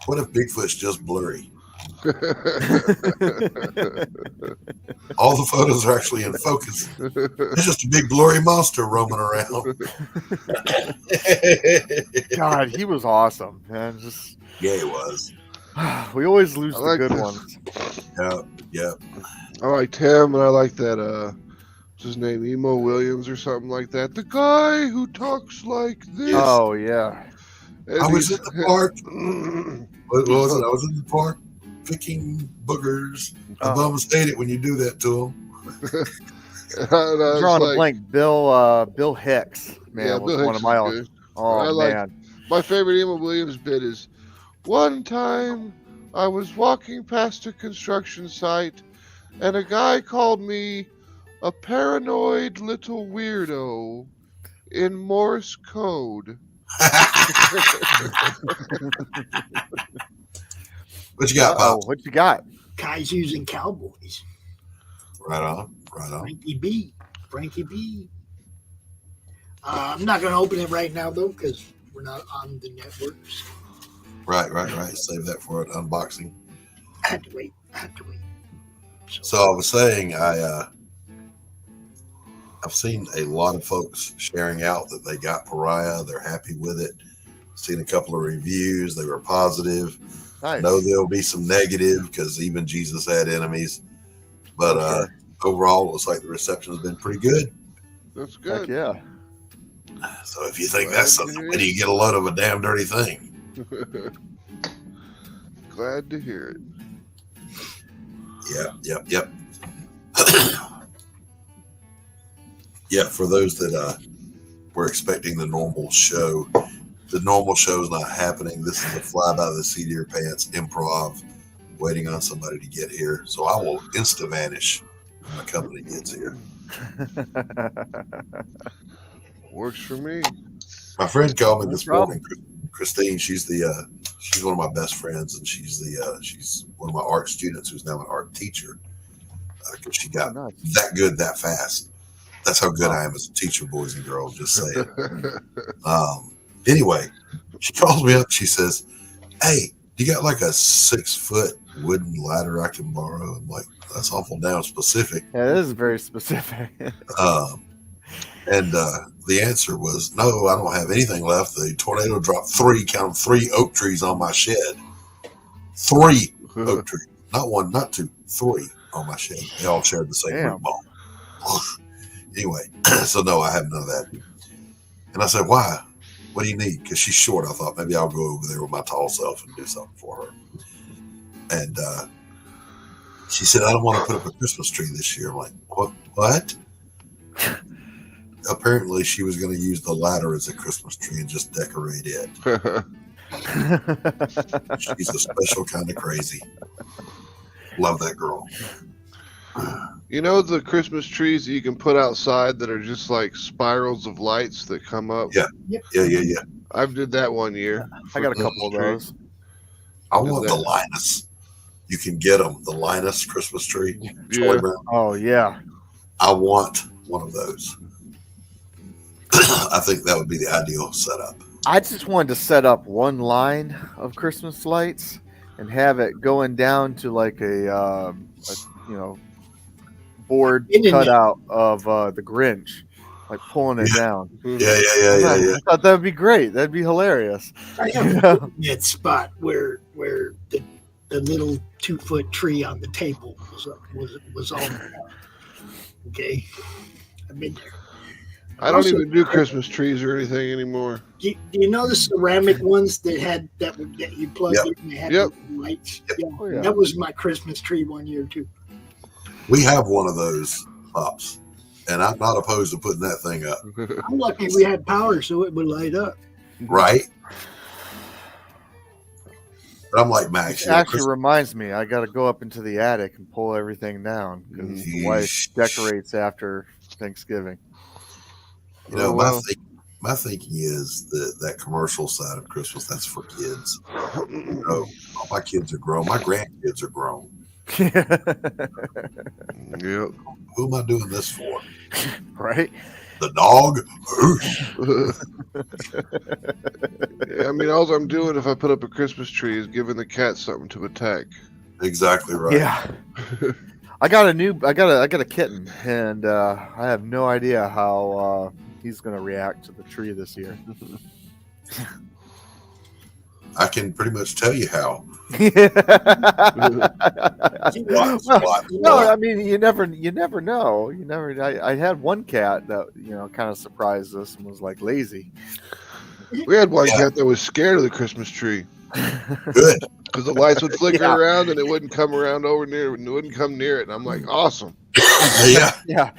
[SPEAKER 6] "What if Bigfoot's just blurry?" All the photos are actually in focus. It's just a big blurry monster roaming around.
[SPEAKER 7] God, he was awesome, man. Just
[SPEAKER 6] Yeah, he was.
[SPEAKER 7] we always lose
[SPEAKER 1] I
[SPEAKER 7] the
[SPEAKER 1] like
[SPEAKER 7] good
[SPEAKER 1] this.
[SPEAKER 7] ones.
[SPEAKER 6] Yeah.
[SPEAKER 1] I liked him, and I like that. What's his name? Emo Williams or something like that. The guy who talks like this.
[SPEAKER 7] Oh yeah.
[SPEAKER 1] And
[SPEAKER 6] I was
[SPEAKER 1] he's-
[SPEAKER 6] in the park. What was it? I was in the park picking boogers. The bums hate it when you do that to them.
[SPEAKER 1] and I was
[SPEAKER 7] Drawing a
[SPEAKER 1] like,
[SPEAKER 7] blank. Bill Hicks, man,
[SPEAKER 1] yeah,
[SPEAKER 7] was
[SPEAKER 1] Bill
[SPEAKER 7] one
[SPEAKER 1] Hicks
[SPEAKER 7] of my
[SPEAKER 1] is
[SPEAKER 7] own.
[SPEAKER 1] good.
[SPEAKER 7] Oh
[SPEAKER 1] I like-
[SPEAKER 7] man.
[SPEAKER 1] My favorite Emo Williams bit is, "One time I was walking past a construction site and a guy called me a paranoid little weirdo in Morse code."
[SPEAKER 6] What you got,
[SPEAKER 7] Uh-oh,
[SPEAKER 6] Pops?
[SPEAKER 7] what you got?
[SPEAKER 9] Kaijus and Cowboys.
[SPEAKER 6] Right on.
[SPEAKER 9] Frankie B. I'm not going to open it right now, though, because we're not on the networks.
[SPEAKER 6] Right. Save that for an unboxing.
[SPEAKER 9] I had to wait.
[SPEAKER 6] So I was saying, I've seen a lot of folks sharing out that they got Pariah. They're happy with it. Seen a couple of reviews. They were positive.
[SPEAKER 7] Nice.
[SPEAKER 6] Know there'll be some negative because even Jesus had enemies. But overall, it looks like the reception has been pretty good.
[SPEAKER 1] That's
[SPEAKER 7] Heck
[SPEAKER 1] good.
[SPEAKER 7] yeah.
[SPEAKER 6] So if you think that's something, when you get a load of a damn dirty thing.
[SPEAKER 1] Glad to hear it.
[SPEAKER 6] Yep. Yeah, for those that were expecting the normal show is not happening. This is a fly by the seat of your pants improv, waiting on somebody to get here. So I will insta vanish when my company gets here.
[SPEAKER 1] Works for me.
[SPEAKER 6] My friend called me
[SPEAKER 7] No
[SPEAKER 6] this
[SPEAKER 7] problem.
[SPEAKER 6] morning. Christine, she's one of my best friends, and she's one of my art students who's now an art teacher because she got
[SPEAKER 7] nice.
[SPEAKER 6] that good that fast. That's how good I am as a teacher, boys and girls. Just saying. Anyway, she calls me up. She says, "Hey, you got like a 6-foot wooden ladder I can borrow?" I'm like, "That's awful damn specific."
[SPEAKER 7] Yeah, this is very specific.
[SPEAKER 6] And the answer was, no, I don't have anything left. The tornado dropped 3 oak trees on my shed. 3 oak trees. Not 1, not 2, 3 on my shed. They all shared the same root ball. Anyway, so no, I have none of that. And I said, why? What do you need? Because she's short. I thought maybe I'll go over there with my tall self and do something for her. And she said, I don't want to put up a Christmas tree this year. I'm like, what? Apparently, she was going to use the ladder as a Christmas tree and just decorate it. She's a special kind of crazy. Love that girl.
[SPEAKER 1] You know the Christmas trees that you can put outside that are just like spirals of lights that come up?
[SPEAKER 6] Yeah.
[SPEAKER 1] I did that one year.
[SPEAKER 7] I got a couple of those.
[SPEAKER 6] I want the Linus. You can get them. The Linus Christmas tree.
[SPEAKER 1] Yeah.
[SPEAKER 7] Oh, yeah.
[SPEAKER 6] I want one of those. I think that would be the ideal setup.
[SPEAKER 7] I just wanted to set up one line of Christmas lights and have it going down to like a board cutout of the Grinch, like pulling it down.
[SPEAKER 6] Yeah.
[SPEAKER 7] I thought that would be great. That'd be hilarious.
[SPEAKER 9] I have that spot where the little 2-foot tree on the table was all okay. I've been there.
[SPEAKER 1] I don't even do Christmas trees or anything anymore.
[SPEAKER 9] Do you know the ceramic ones that you plug in and they had the lights?
[SPEAKER 6] Yep.
[SPEAKER 9] Yeah.
[SPEAKER 7] Oh, yeah.
[SPEAKER 9] That was my Christmas tree one year too.
[SPEAKER 6] We have one of those pops, and I'm not opposed to putting that thing up.
[SPEAKER 9] I'm lucky we had power so it would light up.
[SPEAKER 6] Right? But I'm like, Max.
[SPEAKER 7] It actually reminds me, I got to go up into the attic and pull everything down because the wife decorates after Thanksgiving.
[SPEAKER 6] You know, my thinking is that commercial side of Christmas, that's for kids. You know, all my kids are grown. My grandkids are grown.
[SPEAKER 1] Yep.
[SPEAKER 6] Who am I doing this for?
[SPEAKER 7] Right?
[SPEAKER 6] The dog?
[SPEAKER 1] I mean, all I'm doing if I put up a Christmas tree is giving the cat something to attack.
[SPEAKER 6] Exactly right.
[SPEAKER 7] Yeah. I got a kitten, and I have no idea how he's going to react to the tree this year.
[SPEAKER 6] I can pretty much tell you how.
[SPEAKER 7] No, I mean you never know. I had one cat that kind of surprised us and was like lazy.
[SPEAKER 1] We had one cat that was scared of the Christmas tree.
[SPEAKER 6] Good.
[SPEAKER 1] Because the lights would flicker around and it wouldn't come around over near it. And it wouldn't come near it. And I'm like, awesome.
[SPEAKER 7] Yeah.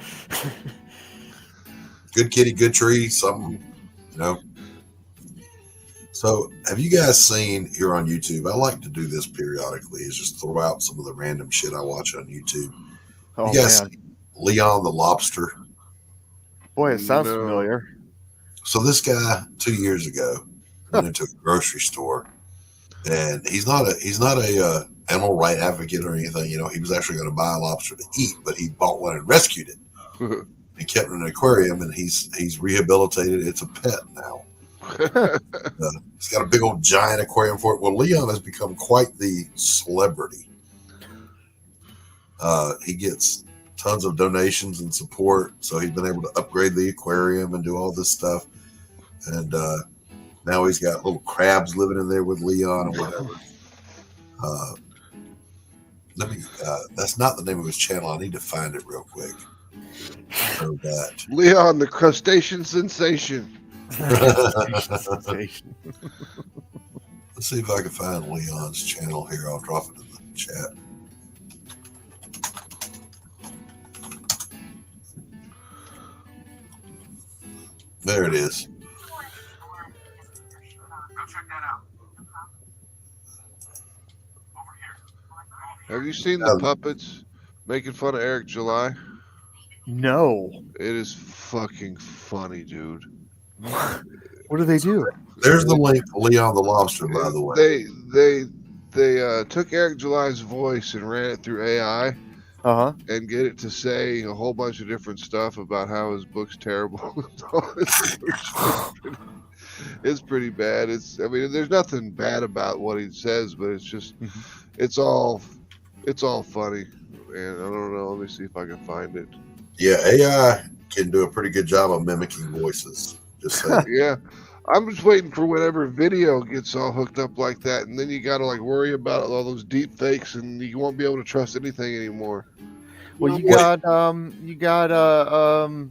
[SPEAKER 6] Good kitty, good tree, something, So, have you guys seen here on YouTube? I like to do this periodically, is just throw out some of the random shit I watch on YouTube.
[SPEAKER 7] Oh,
[SPEAKER 6] you guys see Leon the Lobster?
[SPEAKER 7] Boy, it sounds familiar.
[SPEAKER 6] So this guy 2 years ago went into a grocery store, and he's not a animal right advocate or anything. He was actually going to buy a lobster to eat, but he bought one and rescued it and kept it in an aquarium, and he's rehabilitated. It's a pet now. He's got a big old giant aquarium for it. Well, Leon has become quite the celebrity. He gets tons of donations and support, so he's been able to upgrade the aquarium and do all this stuff. And now he's got little crabs living in there with Leon or whatever. That's not the name of his channel. I need to find it real quick.
[SPEAKER 1] Leon the Crustacean Sensation.
[SPEAKER 6] Let's see if I can find Leon's channel here. I'll drop it in the chat. There it is.
[SPEAKER 10] Go check that out. Over here.
[SPEAKER 1] Have you seen the puppets making fun of Eric July?
[SPEAKER 7] No.
[SPEAKER 1] It is fucking funny, dude.
[SPEAKER 7] What do they do?
[SPEAKER 6] There's the link to Leon the Lobster, by the way.
[SPEAKER 1] They took Eric July's voice and ran it through AI. And get it to say a whole bunch of different stuff about how his book's terrible. It's pretty bad. There's nothing bad about what he says, but it's just, it's all funny. And I don't know. Let me see if I can find it.
[SPEAKER 6] Yeah, AI can do a pretty good job of mimicking voices. Just saying.
[SPEAKER 1] Yeah. I'm just waiting for whenever video gets all hooked up like that, and then you got to like worry about all those deep fakes, and you won't be able to trust anything anymore.
[SPEAKER 7] Well, you got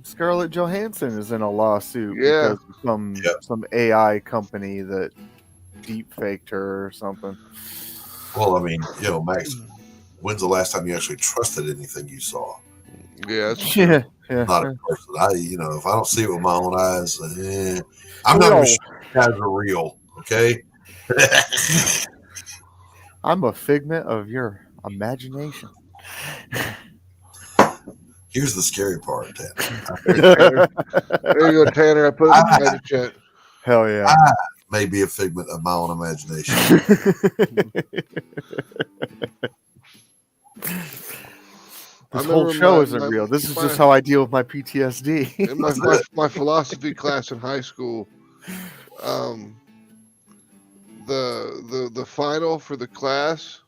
[SPEAKER 7] Scarlett Johansson is in a lawsuit
[SPEAKER 1] Yeah.
[SPEAKER 7] because of some AI company that deep faked her or something.
[SPEAKER 6] Well, I mean, Max, when's the last time you actually trusted anything you saw?
[SPEAKER 1] Yeah, that's
[SPEAKER 7] Yeah,
[SPEAKER 6] Not a person. If I don't see it with my own eyes, I'm not sure you guys are real. Okay.
[SPEAKER 7] I'm a figment of your imagination.
[SPEAKER 6] Here's the scary part, Tanner.
[SPEAKER 1] There you go, Tanner. I put it in the private chat.
[SPEAKER 7] Hell yeah.
[SPEAKER 6] I may be a figment of my own imagination.
[SPEAKER 7] This whole show isn't real. This is just how I deal with my PTSD.
[SPEAKER 1] In my philosophy class in high school, the final for the class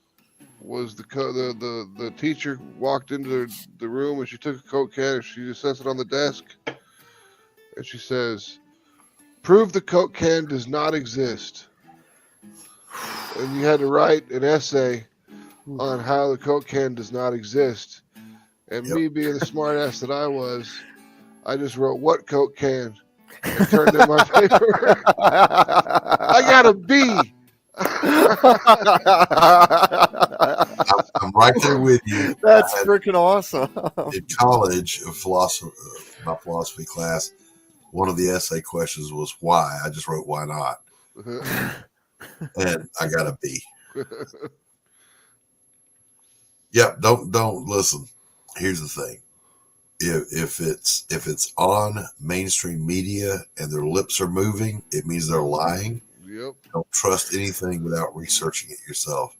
[SPEAKER 1] was the teacher walked into the room and she took a Coke can and she just sets it on the desk and she says, "Prove the Coke can does not exist." And you had to write an essay on how the Coke can does not exist. And me being the smart ass that I was, I just wrote "what Coke can" and turned in my paper. I got a B.
[SPEAKER 6] I'm right there with you.
[SPEAKER 7] That's freaking awesome.
[SPEAKER 6] In college, my philosophy class, one of the essay questions was why. I just wrote "why not," and I got a B. Yep. Don't listen. Here's the thing. If it's on mainstream media and their lips are moving, it means they're lying.
[SPEAKER 1] Yep.
[SPEAKER 6] Don't trust anything without researching it yourself.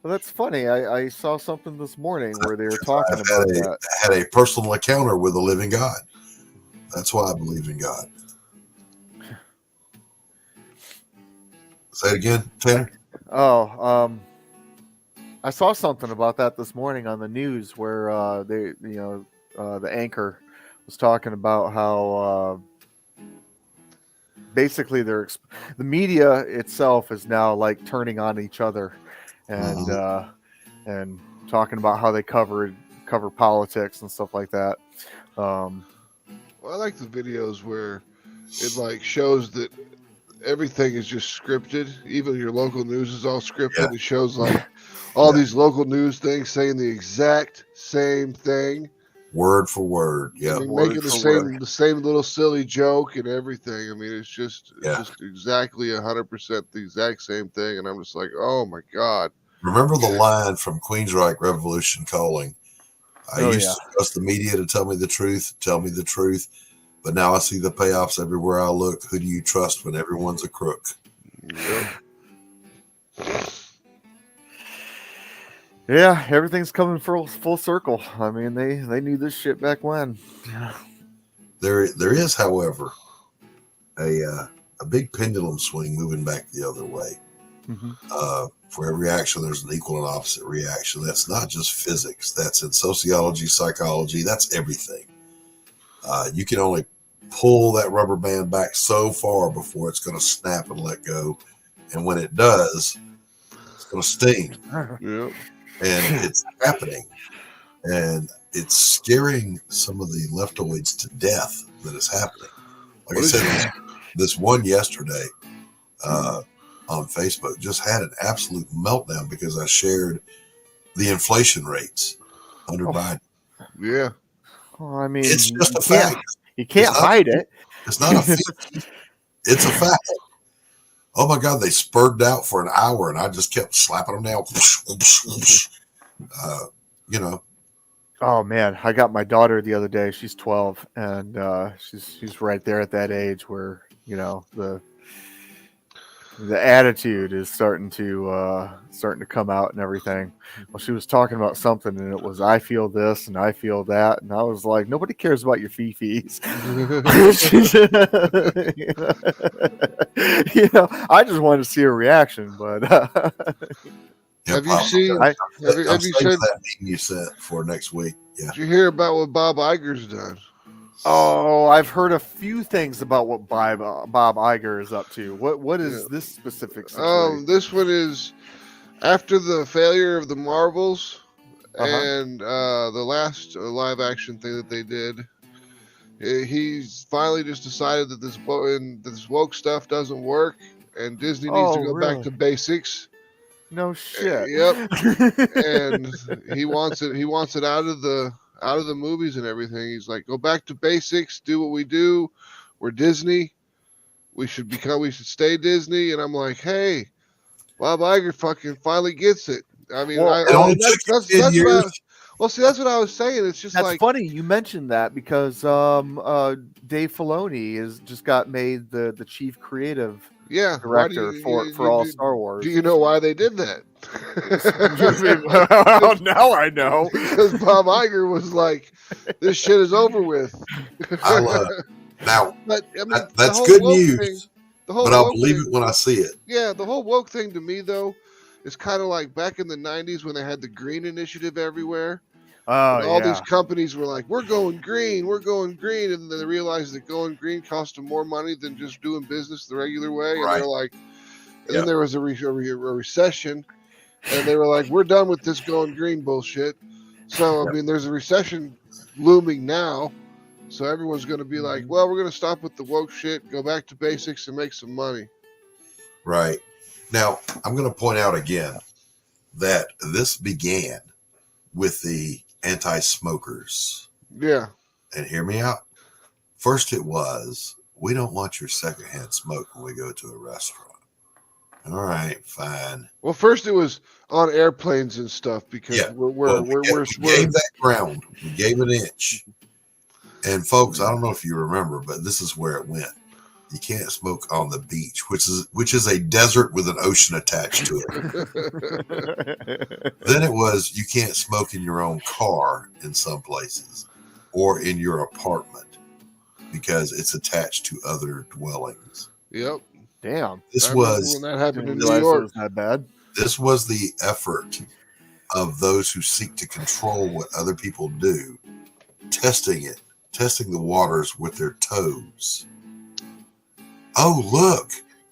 [SPEAKER 7] Well, that's funny. I saw something this morning where they were talking about that.
[SPEAKER 6] I had a personal encounter with a living God. That's why I believe in God. Say it again, Tanner.
[SPEAKER 7] I saw something about that this morning on the news where the anchor was talking about how basically the media itself is now like turning on each other and talking about how they cover politics and stuff like that.
[SPEAKER 1] Well, I like the videos where it like shows that everything is just scripted. Even your local news is all scripted. Yeah. It shows like all these local news things saying the exact same thing,
[SPEAKER 6] word for word. Yeah,
[SPEAKER 1] I mean, making the same little silly joke and everything. I mean, it's just exactly 100% the exact same thing, and I'm just like, oh my god.
[SPEAKER 6] Remember the line from Queensryche Revolution calling? I used to trust the media to tell me the truth, but now I see the payoffs everywhere I look. Who do you trust when everyone's a crook?
[SPEAKER 1] Yep.
[SPEAKER 7] Yeah, everything's coming full circle. I mean, they knew this shit back when.
[SPEAKER 6] There is, however, a big pendulum swing moving back the other way. Mm-hmm. For every action, there's an equal and opposite reaction. That's not just physics. That's in sociology, psychology. That's everything. You can only pull that rubber band back so far before it's going to snap and let go. And when it does, it's going to sting.
[SPEAKER 1] Yep.
[SPEAKER 6] And it's happening. And it's scaring some of the leftoids to death that is happening. Like I said, this one yesterday on Facebook just had an absolute meltdown because I shared the inflation rates under Biden.
[SPEAKER 1] Yeah.
[SPEAKER 7] Well, I mean,
[SPEAKER 6] it's just a fact.
[SPEAKER 7] You can't hide it.
[SPEAKER 6] It's not a feeling. It's a fact. Oh my God, they spurred out for an hour and I just kept slapping them down.
[SPEAKER 7] Oh man, I got my daughter the other day. She's 12 and she's right there at that age where, the attitude is starting to come out and everything. Well, she was talking about something and it was, I feel this and I feel that. And I was like, nobody cares about your fifis. I just wanted to see a reaction, but
[SPEAKER 1] Have you seen?
[SPEAKER 7] I-
[SPEAKER 1] Have you said?
[SPEAKER 6] that meme you sent for next week? Yeah.
[SPEAKER 1] Did you hear about what Bob Iger's done?
[SPEAKER 7] Oh, I've heard a few things about what Bob Iger is up to. What is this specific situation?
[SPEAKER 1] This one is after the failure of the Marvels
[SPEAKER 7] Uh-huh.
[SPEAKER 1] and the last live action thing that they did. He's finally just decided that this woke stuff doesn't work, and Disney needs to
[SPEAKER 7] Oh,
[SPEAKER 1] go back to
[SPEAKER 7] really?
[SPEAKER 1] basics.
[SPEAKER 7] No shit.
[SPEAKER 1] Yep. And he wants it. He wants it out of the movies and everything. He's like, go back to basics. Do what we do. We're Disney. We should stay Disney. And I'm like, hey, Bob Iger fucking finally gets it. I mean,
[SPEAKER 7] Well,
[SPEAKER 6] It only took you 10
[SPEAKER 1] that's
[SPEAKER 6] years.
[SPEAKER 1] well, see, that's what I was saying. It's just
[SPEAKER 7] That's
[SPEAKER 1] like,
[SPEAKER 7] funny you mentioned that because Dave Filoni has just got made the chief creative
[SPEAKER 1] yeah,
[SPEAKER 7] director for all Star Wars.
[SPEAKER 1] Do you know why they did that?
[SPEAKER 7] Well, now I know.
[SPEAKER 1] Because Bob Iger was like, "This shit is over with."
[SPEAKER 6] Now,
[SPEAKER 1] But I mean,
[SPEAKER 6] that's
[SPEAKER 1] the whole
[SPEAKER 6] good
[SPEAKER 1] woke
[SPEAKER 6] news,
[SPEAKER 1] thing, the whole
[SPEAKER 6] but I'll
[SPEAKER 1] woke
[SPEAKER 6] believe
[SPEAKER 1] thing,
[SPEAKER 6] it when I see it.
[SPEAKER 1] Yeah, the whole woke thing to me though is kind of like back in the '90s when they had the green initiative everywhere.
[SPEAKER 7] Oh,
[SPEAKER 1] And all
[SPEAKER 7] yeah.
[SPEAKER 1] these companies were like, we're going green, and then they realized that going green cost them more money than just doing business the regular way. And
[SPEAKER 6] Right.
[SPEAKER 1] they're like, and
[SPEAKER 6] Yeah.
[SPEAKER 1] then there was a recession, and they were like, we're done with this going green bullshit. So I mean, there's a recession looming now, so everyone's going to be like, well, we're going to stop with the woke shit, go back to basics, and make some money.
[SPEAKER 6] Right. Now, I'm going to point out again that this began with the anti-smokers.
[SPEAKER 1] Yeah.
[SPEAKER 6] And hear me out. First, it was, we don't want your secondhand smoke when we go to a restaurant. All right, fine.
[SPEAKER 1] Well, first it was on airplanes and stuff because
[SPEAKER 6] Yeah.
[SPEAKER 1] we're
[SPEAKER 6] We gave that ground. We gave an inch. And folks, I don't know if you remember, but this is where it went. You can't smoke on the beach, which is a desert with an ocean attached to it. Then it was, you can't smoke in your own car in some places or in your apartment because it's attached to other dwellings.
[SPEAKER 1] Yep.
[SPEAKER 7] Damn.
[SPEAKER 6] This
[SPEAKER 1] I
[SPEAKER 6] was
[SPEAKER 1] remember when that happened in
[SPEAKER 7] Didn't
[SPEAKER 1] New
[SPEAKER 7] realize it
[SPEAKER 1] York.
[SPEAKER 7] was that bad.
[SPEAKER 6] This was the effort of those who seek to control what other people do, testing the waters with their toes. Oh, look,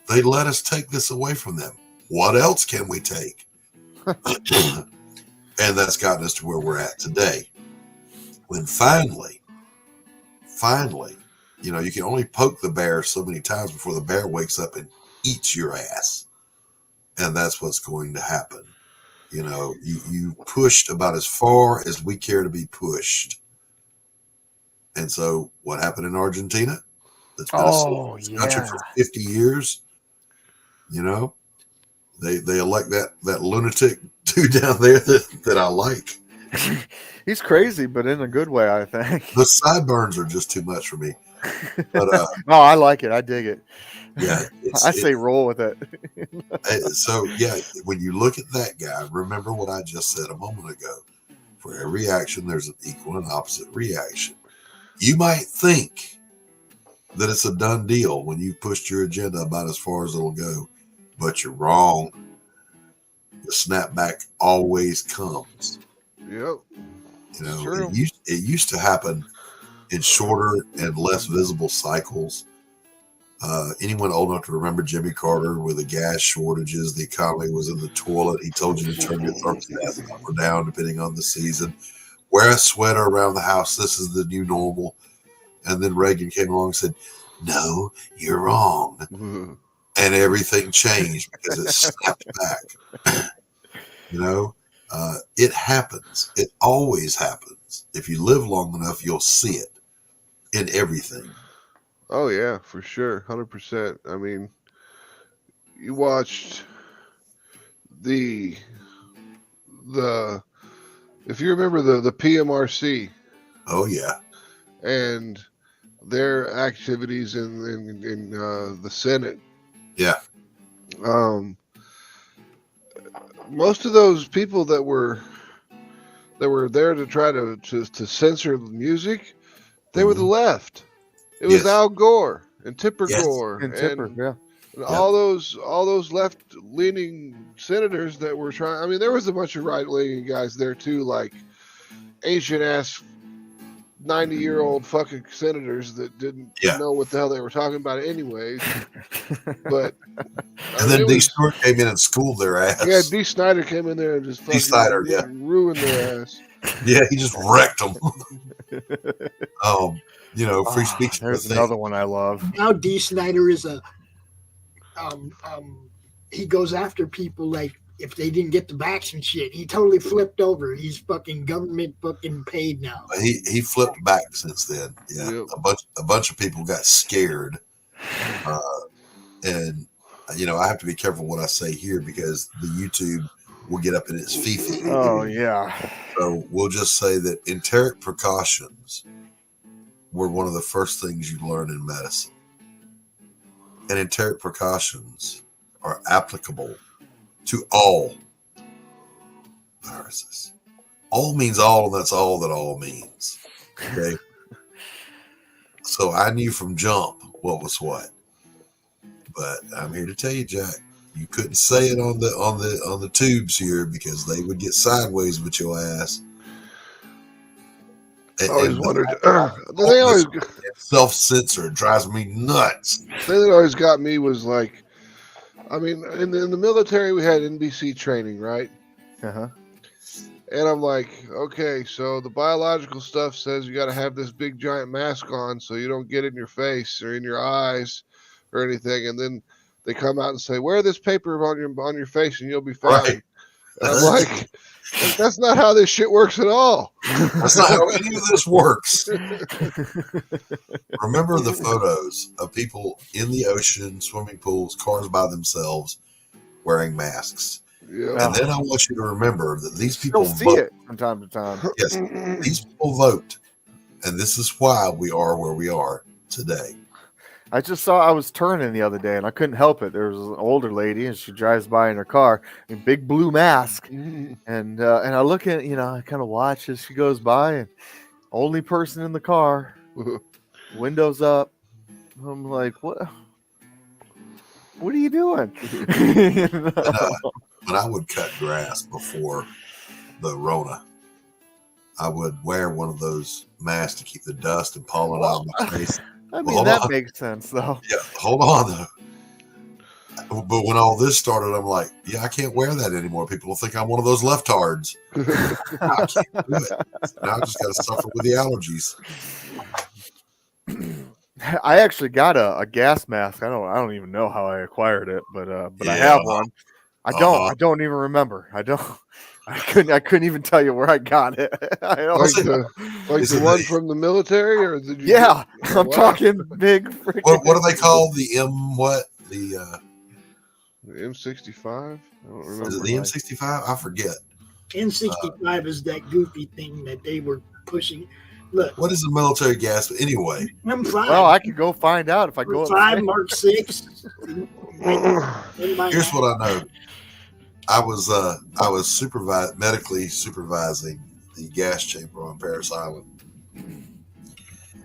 [SPEAKER 6] they let us take this away from them. What else can we take? And that's gotten us to where we're at today. When finally, you can only poke the bear so many times before the bear wakes up and eats your ass. And that's what's going to happen. You pushed about as far as we care to be pushed. And so what happened in Argentina? That's been a socialist country for 50 years. They elect that lunatic dude down there that I like.
[SPEAKER 7] He's crazy, but in a good way, I think.
[SPEAKER 6] The sideburns are just too much for me. But
[SPEAKER 7] no, I like it. I dig it.
[SPEAKER 6] yeah,
[SPEAKER 7] I say roll with it.
[SPEAKER 6] So yeah, when you look at that guy, remember what I just said a moment ago. For every action, there's an equal and opposite reaction. You might think that it's a done deal when you've pushed your agenda about as far as it'll go, but you're wrong. The snapback always comes.
[SPEAKER 1] Yep.
[SPEAKER 6] It used to happen in shorter and less visible cycles. Anyone old enough to remember Jimmy Carter with the gas shortages, the economy was in the toilet. He told you to turn your thermostat up or down depending on the season. Wear a sweater around the house. This is the new normal. And then Reagan came along and said, no, you're wrong.
[SPEAKER 1] Mm-hmm.
[SPEAKER 6] And everything changed because it snapped back. It happens. It always happens. If you live long enough, you'll see it in everything.
[SPEAKER 1] Oh yeah, for sure, 100%. I mean, you watched the if you remember the PMRC.
[SPEAKER 6] Oh yeah.
[SPEAKER 1] And their activities in the Senate.
[SPEAKER 6] Yeah.
[SPEAKER 1] Most of those people that were there to try to censor the music, they were the left. It was Al Gore and Tipper Gore
[SPEAKER 7] and Tipper,
[SPEAKER 1] And all those left-leaning senators that were trying. I mean, there was a bunch of right-leaning guys there too, like ancient-ass 90-year-old fucking senators that didn't know what the hell they were talking about anyways. But
[SPEAKER 6] and then D. Stewart came in and schooled their ass.
[SPEAKER 1] Yeah, D. Snyder came in there and just fucking ruined their ass.
[SPEAKER 6] Yeah, he just wrecked them. Free speech.
[SPEAKER 7] There's another one I love.
[SPEAKER 9] Now D. Snyder is he goes after people like if they didn't get the backs and shit. He totally flipped over. He's fucking government fucking paid now.
[SPEAKER 6] He flipped back since then. Yeah, yep. a bunch of people got scared, and I have to be careful what I say here because the YouTube will get up in its fifi.
[SPEAKER 7] Oh yeah.
[SPEAKER 6] So we'll just say that enteric precautions were one of the first things you learn in medicine, and enteric precautions are applicable to all viruses. All means all, and that's all that all means. Okay. So I knew from jump what was what. But I'm here to tell you, Jack, you couldn't say it on the tubes here because they would get sideways with your ass.
[SPEAKER 1] I always wondered. They always
[SPEAKER 6] self-censor. It drives me nuts.
[SPEAKER 1] The thing that always got me was like, I mean, in the military we had NBC training, right?
[SPEAKER 7] Uh-huh.
[SPEAKER 1] And I'm like, okay, so the biological stuff says you got to have this big giant mask on so you don't get it in your face or in your eyes or anything. And then they come out and say, wear this paper on your face and you'll be fine.
[SPEAKER 6] Right.
[SPEAKER 1] And I'm like, that's not how this shit works at all.
[SPEAKER 6] That's not how any of this works. Remember the photos of people in the ocean, swimming pools, cars by themselves, wearing masks.
[SPEAKER 1] Yeah.
[SPEAKER 6] And then I want you to remember that these people
[SPEAKER 7] see it from time to time.
[SPEAKER 6] Yes, these people vote, and this is why we are where we are today.
[SPEAKER 7] I just saw I was turning the other day and I couldn't help it. There was an older lady and she drives by in her car in big blue mask, and I look at I kind of watch as she goes by, and only person in the car, windows up. I'm like, what are you doing?
[SPEAKER 6] When I would cut grass before the Rona, I would wear one of those masks to keep the dust and pollen out of my face.
[SPEAKER 7] I mean, that makes sense, though.
[SPEAKER 6] Yeah, hold on, though. But when all this started, I'm like, yeah, I can't wear that anymore. People will think I'm one of those leftards. I can't do it. Now I just got to suffer with the allergies.
[SPEAKER 7] I actually got a gas mask. I don't even know how I acquired it, but I have one. I don't even remember. I couldn't even tell you where I got it.
[SPEAKER 1] Like the one from the military, or did you?
[SPEAKER 7] Yeah, I'm talking big.
[SPEAKER 6] What do they call the M? What the
[SPEAKER 1] M65? I don't remember.
[SPEAKER 6] Is it the M65? I forget.
[SPEAKER 9] N65 is that goofy thing that they were pushing. Look,
[SPEAKER 6] what is the military gas? Anyway,
[SPEAKER 9] M5.
[SPEAKER 7] Well, I can go find out if I go.
[SPEAKER 9] M5 Mark 6.
[SPEAKER 6] Here's what I know. I was medically supervising the gas chamber on Paris Island.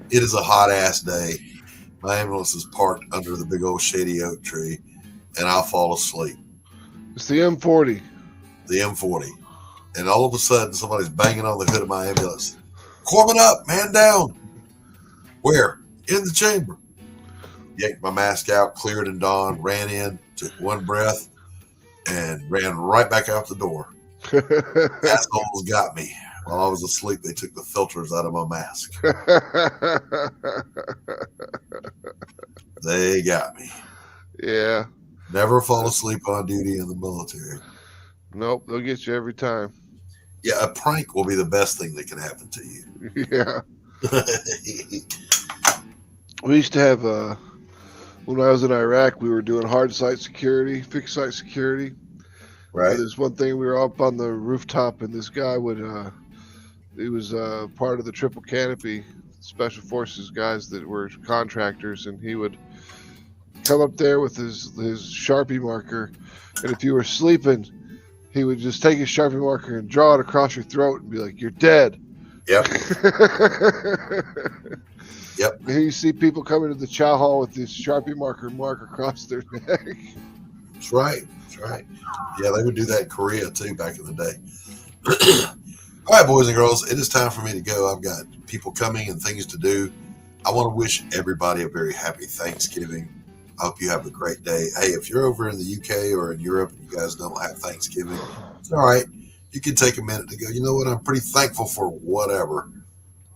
[SPEAKER 6] It is a hot ass day. My ambulance is parked under the big old shady oak tree, and I'll fall asleep.
[SPEAKER 1] It's the M40.
[SPEAKER 6] The M40. And all of a sudden, somebody's banging on the hood of my ambulance. Corpsman up, man down. Where? In the chamber. Yanked my mask out, cleared and dawned, ran in, took one breath, and ran right back out the door. Assholes got me. While I was asleep, they took the filters out of my mask. They got me.
[SPEAKER 1] Yeah.
[SPEAKER 6] Never fall asleep on duty in the military.
[SPEAKER 1] Nope, they'll get you every time.
[SPEAKER 6] Yeah, a prank will be the best thing that can happen to you.
[SPEAKER 1] Yeah. We used to have, when I was in Iraq, we were doing hard site security, fixed site security.
[SPEAKER 6] Right.
[SPEAKER 1] There's one thing, we were up on the rooftop, and this guy would, he was part of the triple canopy special forces guys that were contractors, and he would come up there with his Sharpie marker, and if you were sleeping, he would just take his Sharpie marker and draw it across your throat and be like, "You're dead."
[SPEAKER 6] Yep. Yep.
[SPEAKER 1] Here you see people coming to the chow hall with this Sharpie mark across their neck.
[SPEAKER 6] That's right. That's right. Yeah, they would do that in Korea too back in the day. All right, boys and girls, it is time for me to go. I've got people coming and things to do. I want to wish everybody a very happy Thanksgiving. I hope you have a great day. Hey, if you're over in the UK or in Europe and you guys don't have Thanksgiving, it's all right. You can take a minute to go, you know what? I'm pretty thankful for whatever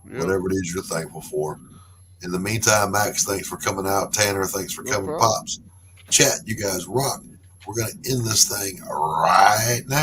[SPEAKER 6] it is you're thankful for. In the meantime, Max, thanks for coming out. Tanner, thanks for coming.
[SPEAKER 1] problem.
[SPEAKER 6] Pops, chat, you guys rock. We're going to end this thing right now.